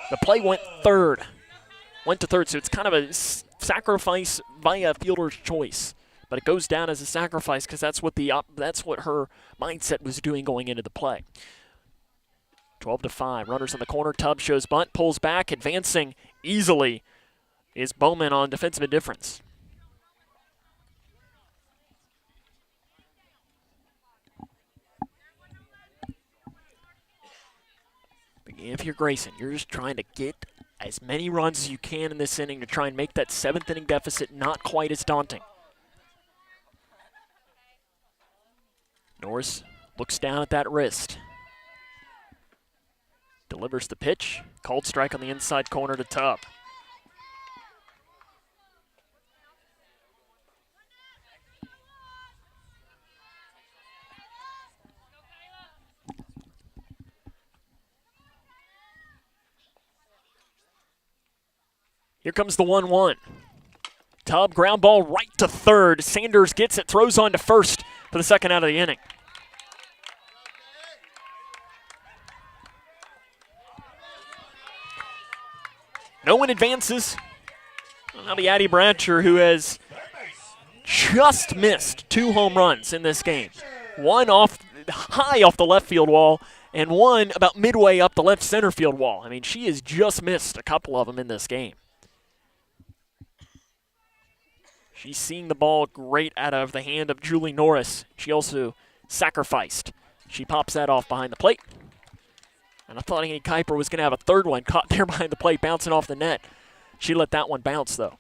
the play went to third. So it's kind of a sacrifice via fielder's choice. But it goes down as a sacrifice because that's what her mindset was doing going into the play. 12-5. Runners in the corner. Tubb shows bunt, pulls back, advancing easily is Bowman on defensive indifference. If you're Grayson, you're just trying to get as many runs as you can in this inning to try and make that 7th inning deficit not quite as daunting. Norris looks down at that wrist. Delivers the pitch. Called strike on the inside corner to Tubb. Here comes the 1-1. Tubb, ground ball right to third. Sanders gets it, throws on to first for the second out of the inning. No one advances. Now the Addie Bratcher, who has just missed 2 home runs in this game. One high off the left field wall, and one about midway up the left center field wall. I mean, she has just missed a couple of them in this game. She's seeing the ball great out of the hand of Julie Norris. She also sacrificed. She pops that off behind the plate. And I thought Annie Kuiper was going to have a third one caught there behind the plate, bouncing off the net. She let that one bounce, though.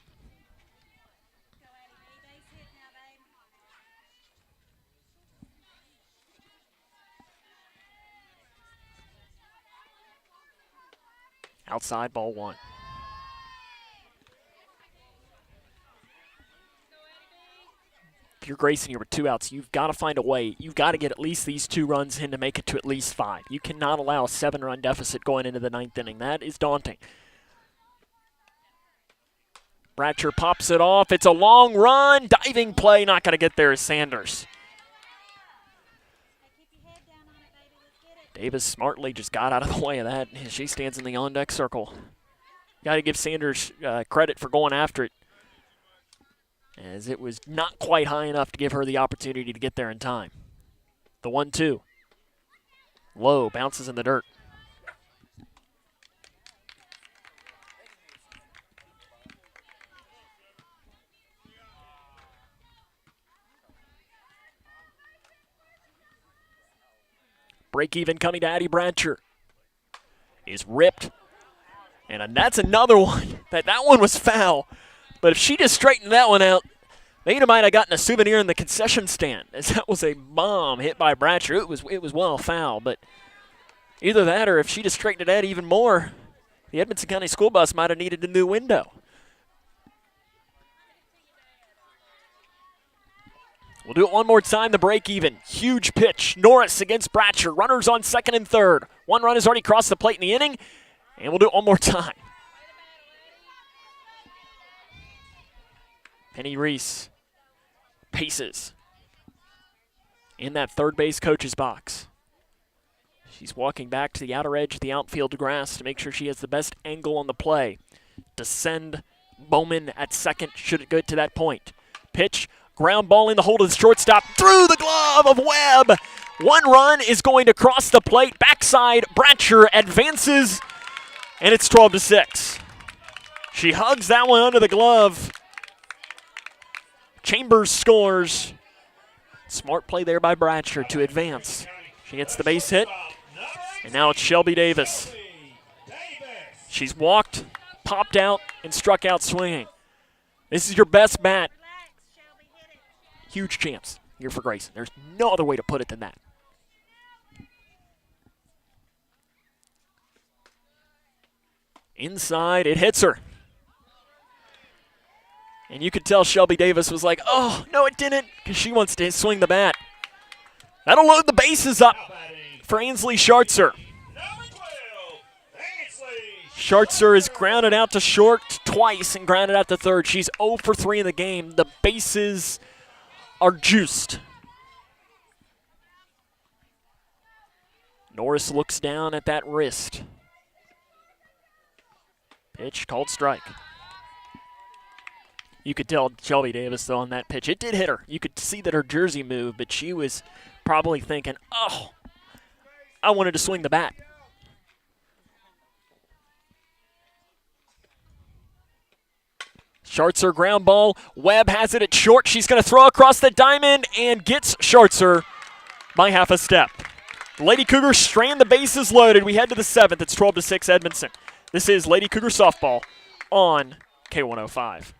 Outside, ball 1. If you're Grayson here with 2 outs, you've got to find a way. You've got to get at least these 2 runs in to make it to at least 5. You cannot allow a 7-run deficit going into the 9th inning. That is daunting. Bratcher pops it off. It's a long run. Diving play. Not going to get there is Sanders. Davis smartly just got out of the way of that. She stands in the on-deck circle. Got to give Sanders credit for going after it, as it was not quite high enough to give her the opportunity to get there in time. The 1-2. Low, bounces in the dirt. Break even coming to Addie Bratcher. Is ripped. And that's another one. That one was foul. But if she just straightened that one out, they might have gotten a souvenir in the concession stand, as that was a bomb hit by Bratcher. It was well foul, but either that or if she just straightened it out even more, the Edmonson County School Bus might have needed a new window. We'll do it one more time, the break even. Huge pitch. Norris against Bratcher. Runners on second and third. One run has already crossed the plate in the inning, and we'll do it one more time. Penny Reese paces in that third base coach's box. She's walking back to the outer edge of the outfield grass to make sure she has the best angle on the play. To send Bowman at second should it get to that point. Pitch, ground ball in the hole to the shortstop, through the glove of Webb. One run is going to cross the plate. Backside, Bratcher advances, and it's 12-6. She hugs that one under the glove. Chambers scores. Smart play there by Bratcher to advance. She gets the base hit, and now it's Shelby Davis. She's walked, popped out, and struck out swinging. This is your best bat. Huge chance here for Grayson. There's no other way to put it than that. Inside, it hits her. And you could tell Shelby Davis was like, oh, no it didn't, because she wants to swing the bat. That'll load the bases up for Ainsley Schartzer. Schartzer is grounded out to short twice and grounded out to third. She's 0 for 3 in the game. The bases are juiced. Norris looks down at that wrist. Pitch called strike. You could tell Shelby Davis, though, on that pitch, it did hit her. You could see that her jersey moved, but she was probably thinking, oh, I wanted to swing the bat. Schartzer ground ball. Webb has it at short. She's going to throw across the diamond and gets Schartzer by half a step. Lady Cougars strand the bases loaded. We head to the seventh. It's 12-6 Edmonson. This is Lady Cougar softball on K105.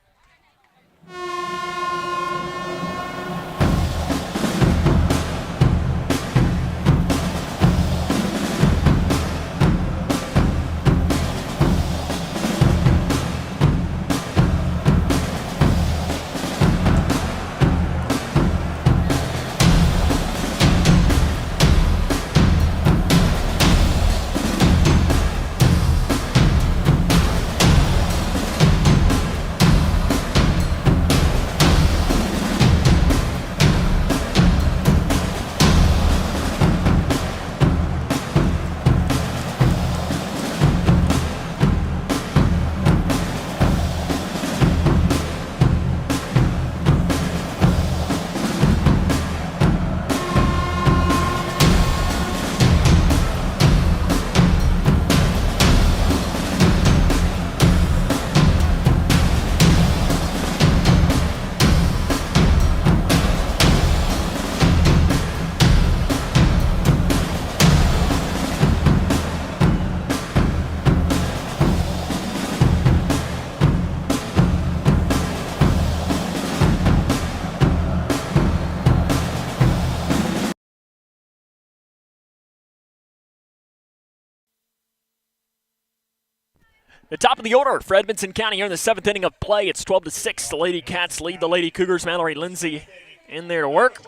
The top of the order for Edmonson County here in the seventh inning of play. It's 12-6. The Lady Cats lead the Lady Cougars. Mallory Lindsay in there to work.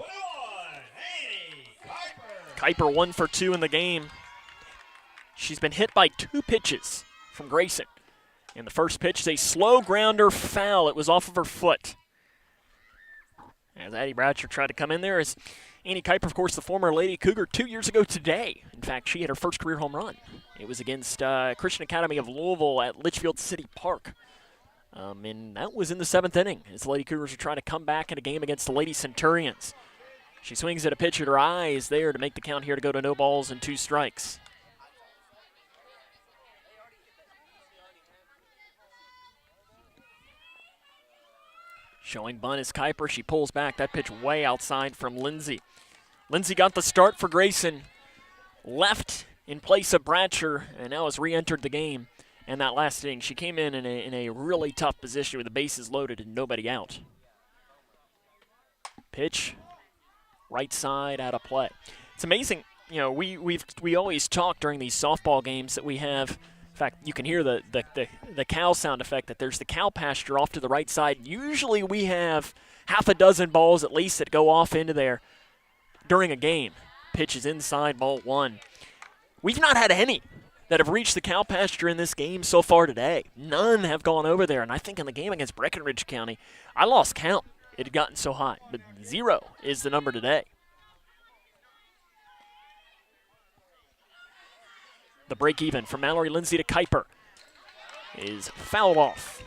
Kuiper 1 for 2 in the game. She's been hit by 2 pitches from Grayson. And the first pitch is a slow grounder foul. It was off of her foot. As Addie Bratcher tried to come in there, as Annie Kuiper, of course, the former Lady Cougar 2 years ago today. In fact, she had her first career home run. It was against Christian Academy of Louisville at Litchfield City Park. And that was in the seventh inning, as the Lady Cougars are trying to come back in a game against the Lady Centurions. She swings at a pitch at her eyes there to make the count here to go to no balls and 2 strikes. Showing bunt is Kuiper. She pulls back. That pitch way outside from Lindsay. Lindsay got the start for Grayson. left in place of Bratcher and now has re-entered the game. And that last inning, she came in a really tough position with the bases loaded and nobody out. Pitch, right side, out of play. It's amazing. You know, we always talk during these softball games that we have. In fact, you can hear the cow sound effect, that there's the cow pasture off to the right side. Usually we have half a dozen balls at least that go off into there during a game. Pitch is inside, ball one. We've not had any that have reached the cow pasture in this game so far today. None have gone over there, and I think in the game against Breckenridge County, I lost count. It had gotten so high, but 0 is the number today. The break even from Mallory Lindsay to Kuiper is fouled off.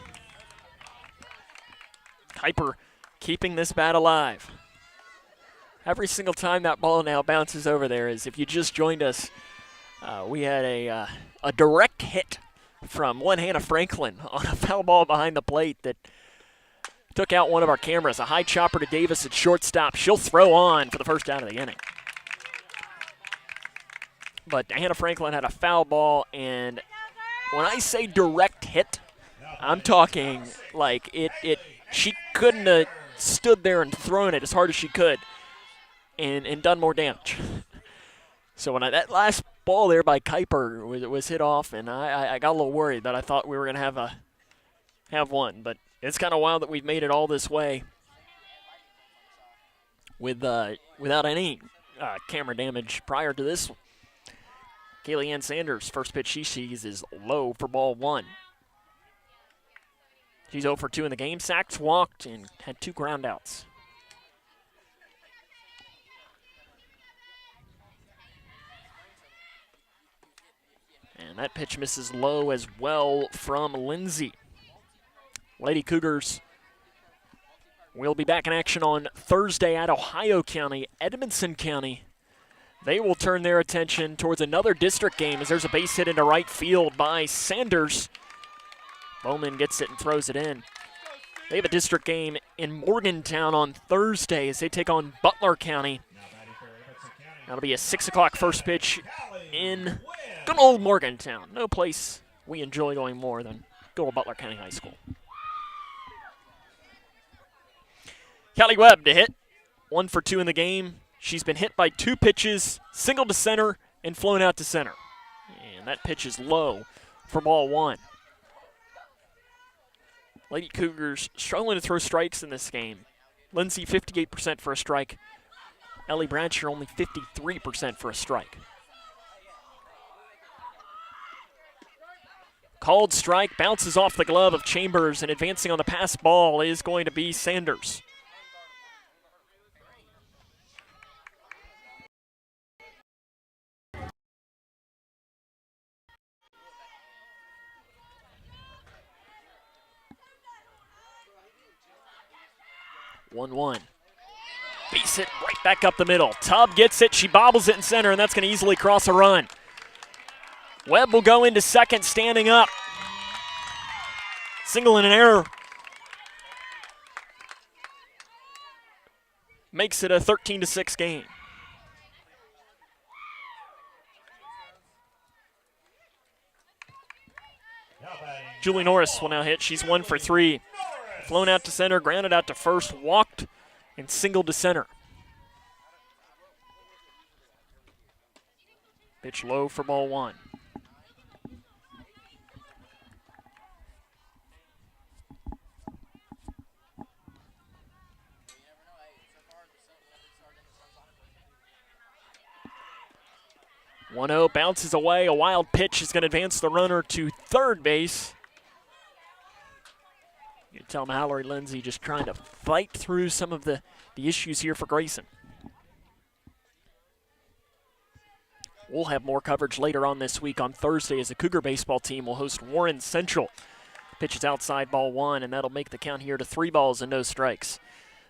Kuiper keeping this bat alive. Every single time that ball now bounces over there, is if you just joined us, we had a direct hit from one Hannah Franklin on a foul ball behind the plate that took out one of our cameras. A high chopper to Davis at shortstop. She'll throw on for the first out of the inning. But Hannah Franklin had a foul ball, and when I say direct hit, I'm talking like she couldn't have stood there and thrown it as hard as she could and done more damage. So when that last ball there by Kuiper was hit off, and I got a little worried that I thought we were going to have one. But it's kind of wild that we've made it all this way without any camera damage prior to this. Kaylee Ann Sanders, first pitch she sees is low for ball one. She's 0 for 2 in the game, sacked, walked, and had 2 groundouts. And that pitch misses low as well from Lindsay. Lady Cougars will be back in action on Thursday at Ohio County, Edmonson County. They will turn their attention towards another district game as there's a base hit into right field by Sanders. Bowman gets it and throws it in. They have a district game in Morgantown on Thursday as they take on Butler County. That'll be a 6 o'clock first pitch in good old Morgantown. No place we enjoy going more than good old Butler County High School. Callie Webb to hit. 1 for 2 in the game. She's been hit by 2 pitches, single to center, and flown out to center. And that pitch is low for ball one. Lady Cougars struggling to throw strikes in this game. Lindsay 58% for a strike. Ellie Bratcher only 53% for a strike. Called strike, bounces off the glove of Chambers, and advancing on the pass ball is going to be Sanders. One. Base hit right back up the middle. Tubb gets it. She bobbles it in center, and that's going to easily cross a run. Webb will go into second, standing up. Single and an error. Makes it a 13-6 game. Julie Norris will now hit. She's 1 for 3. Flown out to center, grounded out to first, walked, and singled to center. Pitch low for ball one. One-0 bounces away. A wild pitch is going to advance the runner to third base. You can tell Mallory Lindsay just trying to fight through some of the issues here for Grayson. We'll have more coverage later on this week on Thursday as the Cougar baseball team will host Warren Central. Pitch is outside ball one, and that'll make the count here to 3 balls and no strikes.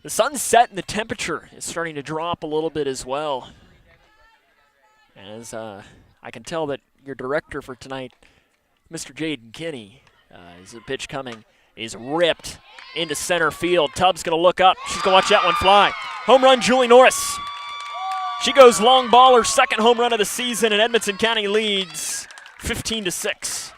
The sun's set and the temperature is starting to drop a little bit as well. As I can tell that your director for tonight, Mr. Jaden Kinney, is a pitch coming, is ripped into center field. Tubbs going to look up. She's going to watch that one fly. Home run, Julie Norris. She goes long ball, her second home run of the season, and Edmonson County leads 15-6.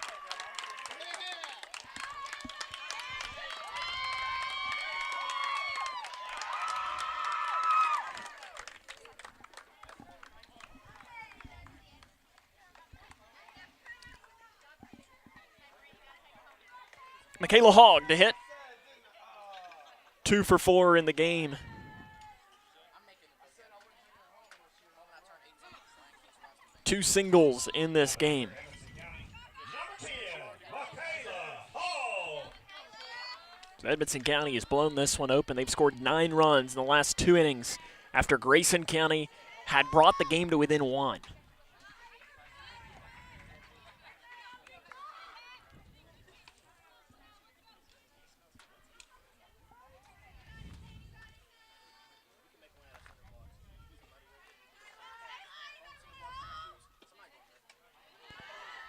Michaela Hogg to hit. 2 for 4 in the game. Two singles in this game. So Edmonson County has blown this one open. They've scored 9 runs in the last 2 innings after Grayson County had brought the game to within 1.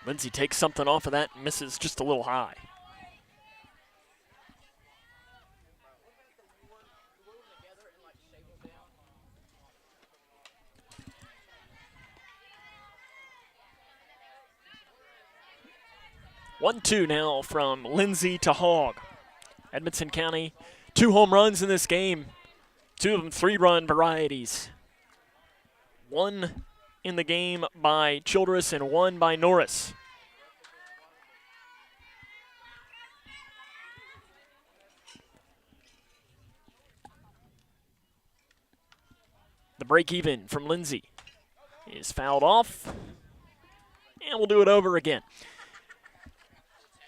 Lindsay takes something off of that and misses just a little high. One-two now from Lindsay to Hogg. Edmonson County, 2 home runs in this game. 2 of them 3-run varieties. 1 in the game by Childress and 1 by Norris. The break even from Lindsay is fouled off, and we'll do it over again.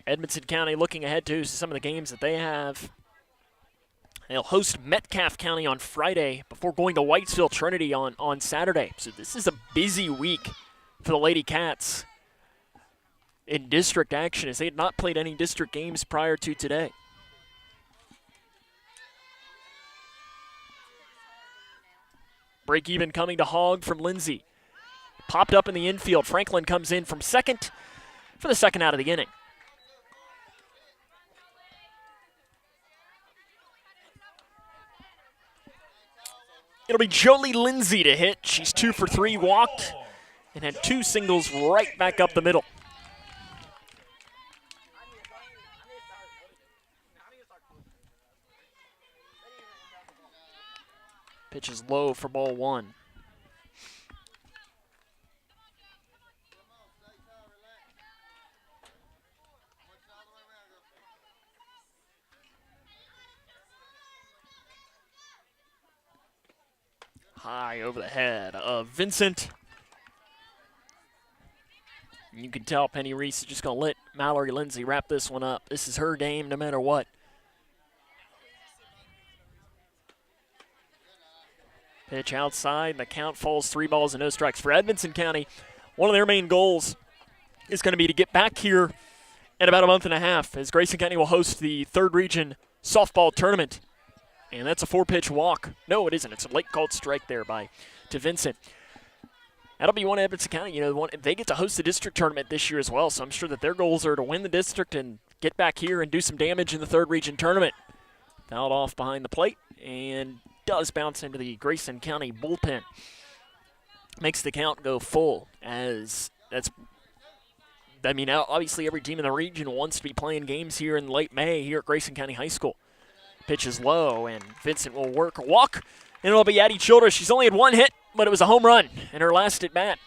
Edmonson County looking ahead to some of the games that they have. They'll host Metcalfe County on Friday before going to Whitesville Trinity on Saturday. So this is a busy week for the Lady Cats in district action, as they had not played any district games prior to today. Break even coming to Hogg from Lindsay. Popped up in the infield. Franklin comes in from second for the second out of the inning. It'll be Jolie Lindsay to hit. She's 2 for 3, walked, and had 2 singles right back up the middle. Pitch is low for ball 1. High over the head of Vincent. You can tell Penny Reese is just going to let Mallory Lindsay wrap this one up. This is her game no matter what. Pitch outside, and the count falls 3 balls and no strikes. For Edmonson County, one of their main goals is going to be to get back here in about a month and a half, as Grayson County will host the 3rd Region Softball Tournament. And that's a 4-pitch walk. No, it isn't. It's a late called strike there to Vincent. That'll be one of Edmonson County. They get to host the district tournament this year as well, so I'm sure that their goals are to win the district and get back here and do some damage in the 3rd Region Tournament. Fouled off behind the plate and does bounce into the Grayson County bullpen. Makes the count go full, as obviously every team in the region wants to be playing games here in late May here at Grayson County High School. Pitch is low, and Vincent will work a walk, and it'll be Addie Childress. She's only had 1 hit, but it was a home run in her last at bat.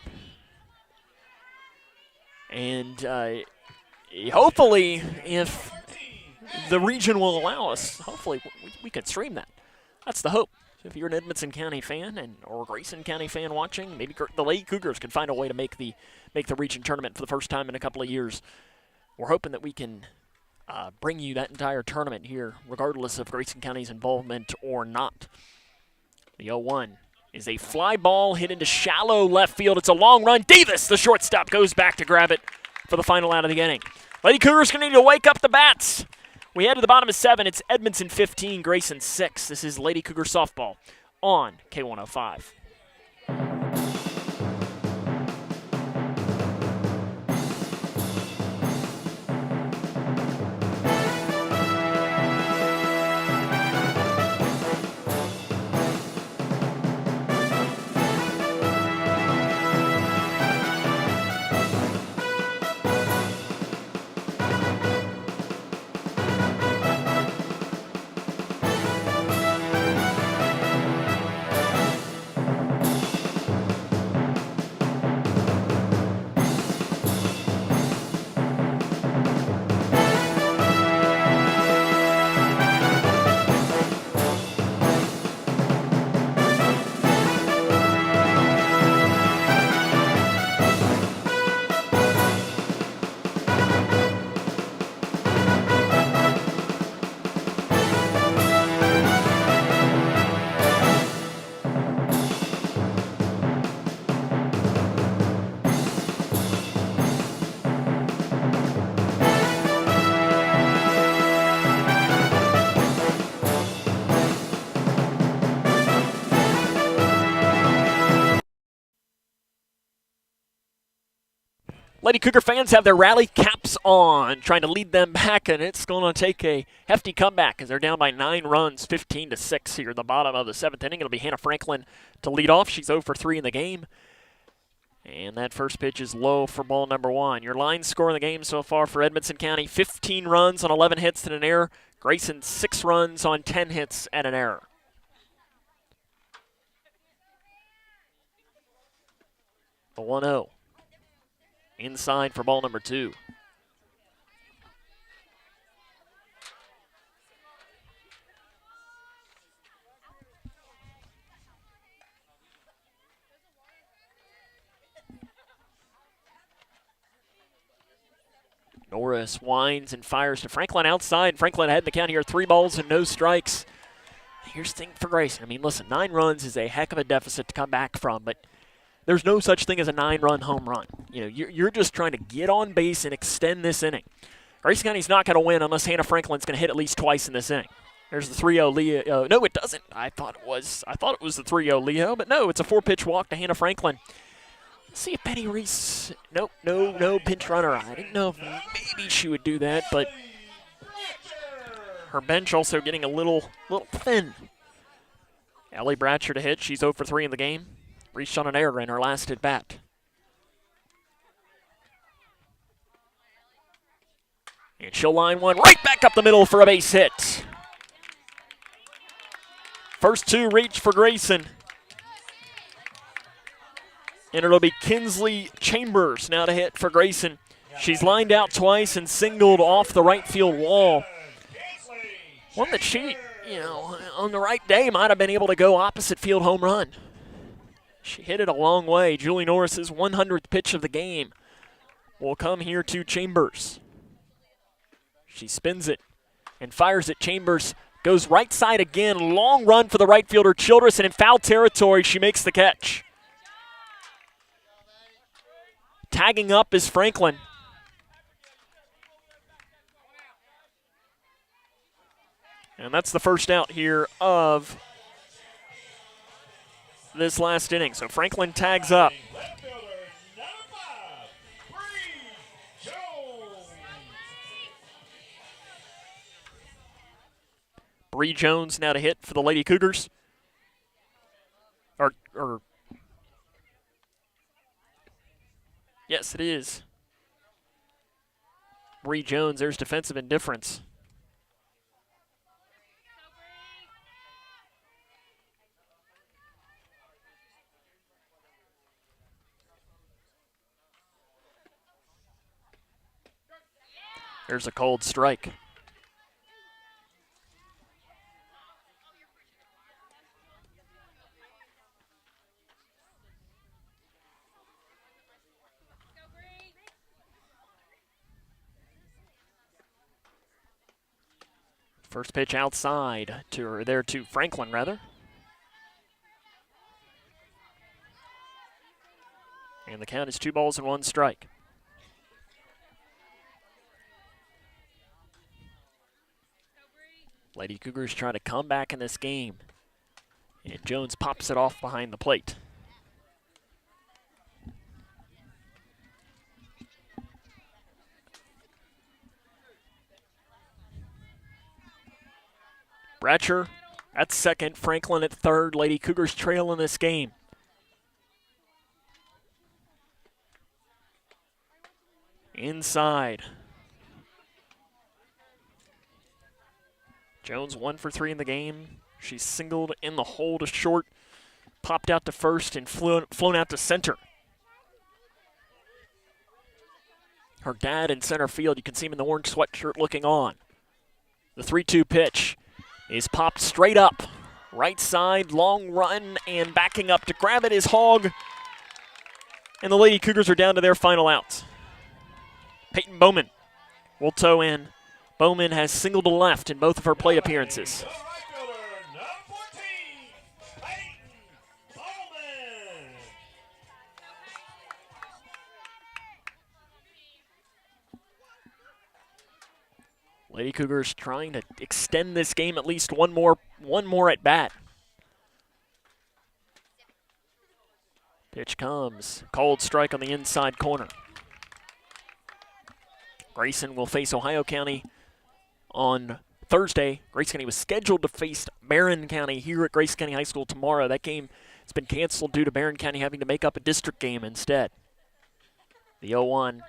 And hopefully, if the region will allow us, hopefully we could stream that. That's the hope. So if you're an Edmonson County fan or Grayson County fan watching, maybe the Lady Cougars can find a way to make the region tournament for the first time in a couple of years. We're hoping that we can bring you that entire tournament here, regardless of Grayson County's involvement or not. The 0-1 is a fly ball hit into shallow left field. It's a long run. Davis, the shortstop, goes back to grab it for the final out of the inning. Lady Cougars going to need to wake up the bats. We head to the bottom of 7. It's Edmonson 15, Grayson 6. This is Lady Cougar softball on K105. Lady Cougar fans have their rally caps on, trying to lead them back, and it's going to take a hefty comeback as they're down by 9 runs, 15-6 here in the bottom of the 7th inning. It'll be Hannah Franklin to lead off. She's 0 for 3 in the game. And that first pitch is low for ball number 1. Your line score in the game so far for Edmonson County, 15 runs on 11 hits and an error. Grayson, 6 runs on 10 hits and an error. The 1-0. Inside for ball number 2. Norris winds and fires to Franklin outside. Franklin ahead in the count here, 3 balls and no strikes. Here's the thing for Grayson. I mean, listen, 9 runs is a heck of a deficit to come back from, but there's no such thing as a 9-run home run. You know, you're just trying to get on base and extend this inning. Grayson County's not going to win unless Hannah Franklin's going to hit at least twice in this inning. There's the 3-0 Leo. No, it doesn't. I thought it was the 3-0 Leo, but no, it's a 4-pitch walk to Hannah Franklin. Let's see if Penny Reese. Nope, no pinch runner. I didn't know if maybe she would do that, but her bench also getting a little thin. Ellie Bratcher to hit. She's 0 for 3 in the game. Reached on an error in her last at bat. And she'll line one right back up the middle for a base hit. First 2 reach for Grayson. And it'll be Kinsley Chambers now to hit for Grayson. She's lined out twice and singled off the right field wall. One that she, on the right day might have been able to go opposite field home run. She hit it a long way. Julie Norris's 100th pitch of the game will come here to Chambers. She spins it and fires it. Chambers goes right side again. Long run for the right fielder Childress, and in foul territory, she makes the catch. Tagging up is Franklin. And that's the first out here of this last inning. So Franklin tags up. Bree Jones now to hit for the Lady Cougars. Yes, it is. Bree Jones, there's defensive indifference. There's a cold strike. First pitch outside to Franklin, rather. And the count is 2 balls and 1 strike. Lady Cougars trying to come back in this game. And Jones pops it off behind the plate. Bratcher at second, Franklin at third. Lady Cougars trail in this game. Inside. Jones 1 for 3 in the game. She singled in the hole to short, popped out to first, and flown out to center. Her dad in center field, you can see him in the orange sweatshirt looking on. The 3-2 pitch is popped straight up. Right side, long run, and backing up to grab it is Hogg. And the Lady Cougars are down to their final out. Peyton Bowman will tow in. Bowman has singled to left in both of her plate appearances. Lady Cougars trying to extend this game at least one more at bat. Pitch comes. Cold strike on the inside corner. Grayson will face Ohio County on Thursday. Grayson County was scheduled to face Barron County here at Grayson County High School tomorrow. That game has been canceled due to Barron County having to make up a district game instead. The 0-1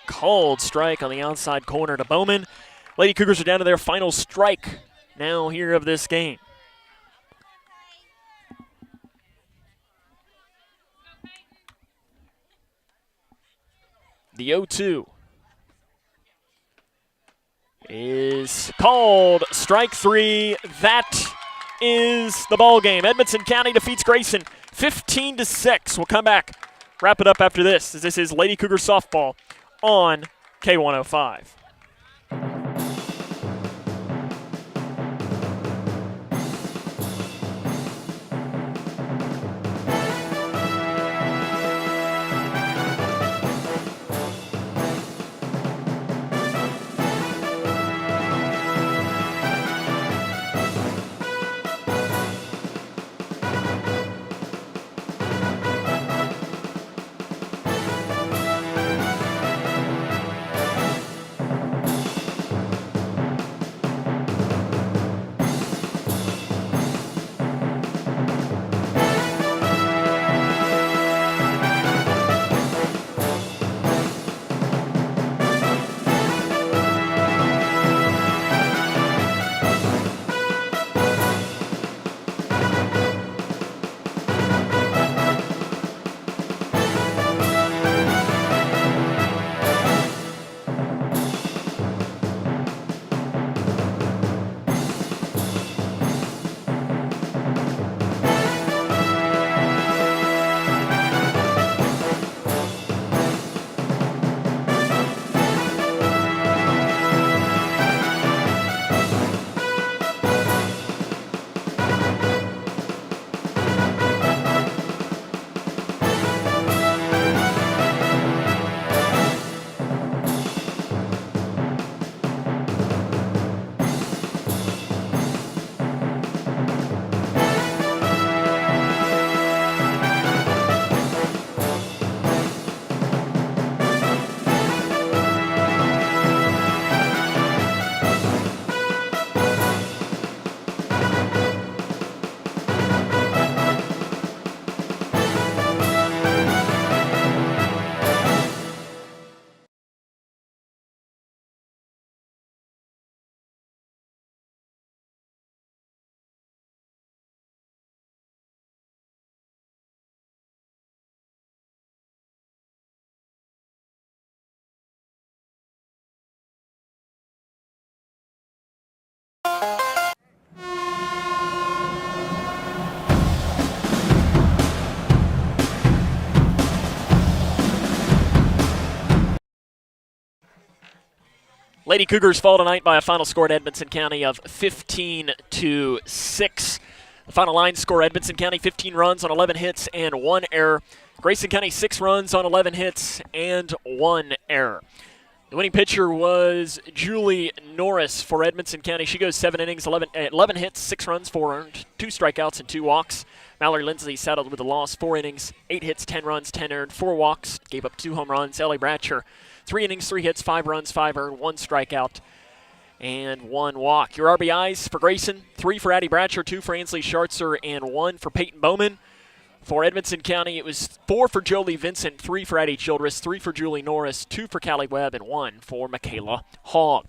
called strike on the outside corner to Bowman. Lady Cougars are down to their final strike now here of this game. The 0-2 is called strike 3. That is the ball game. Edmonson County defeats Grayson 15-6. We'll come back, wrap it up after this, as this is Lady Cougar softball on K105. Lady Cougars fall tonight by a final score at Edmonson County of 15-6. The final line score, Edmonson County 15 runs on 11 hits and 1 error. Grayson County 6 runs on 11 hits and 1 error. The winning pitcher was Julie Norris for Edmonson County. She goes 7 innings, 11 hits, 6 runs, 4 earned, 2 strikeouts, and 2 walks. Mallory Lindsay saddled with a loss, 4 innings, 8 hits, 10 runs, 10 earned, 4 walks, gave up 2 home runs. Ellie Bratcher, 3 innings, 3 hits, 5 runs, 5 earned, 1 strikeout, and 1 walk. Your RBIs for Grayson, 3 for Addie Bratcher, 2 for Ansley Schartzer, and 1 for Peyton Bowman. For Edmonson County, it was 4 for Jolie Vincent, 3 for Addie Childress, 3 for Julie Norris, 2 for Callie Webb, and 1 for Michaela Hogg.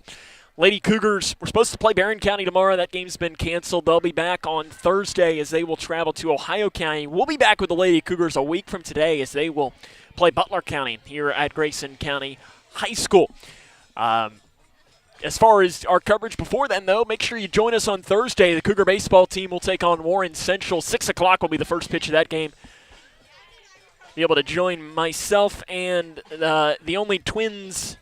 Lady Cougars were supposed to play Barron County tomorrow. That game's been canceled. They'll be back on Thursday as they will travel to Ohio County. We'll be back with the Lady Cougars a week from today as they will play Butler County here at Grayson County High School. As far as our coverage before then, though, make sure you join us on Thursday. The Cougar baseball team will take on Warren Central. 6 o'clock will be the first pitch of that game. Be able to join myself and the only Twins,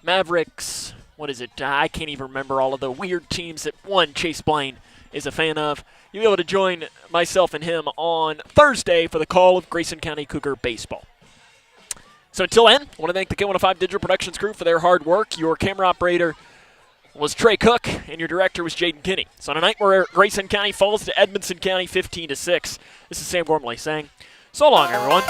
Mavericks, what is it? I can't even remember all of the weird teams that one Chase Blaine is a fan of. You'll be able to join myself and him on Thursday for the call of Grayson County Cougar baseball. So until then, I want to thank the K105 Digital Productions crew for their hard work. Your camera operator was Trey Cook, and your director was Jaden Kinney. So on a night where Grayson County falls to Edmonson County 15-6, this is Sam Gormley saying, so long, everyone.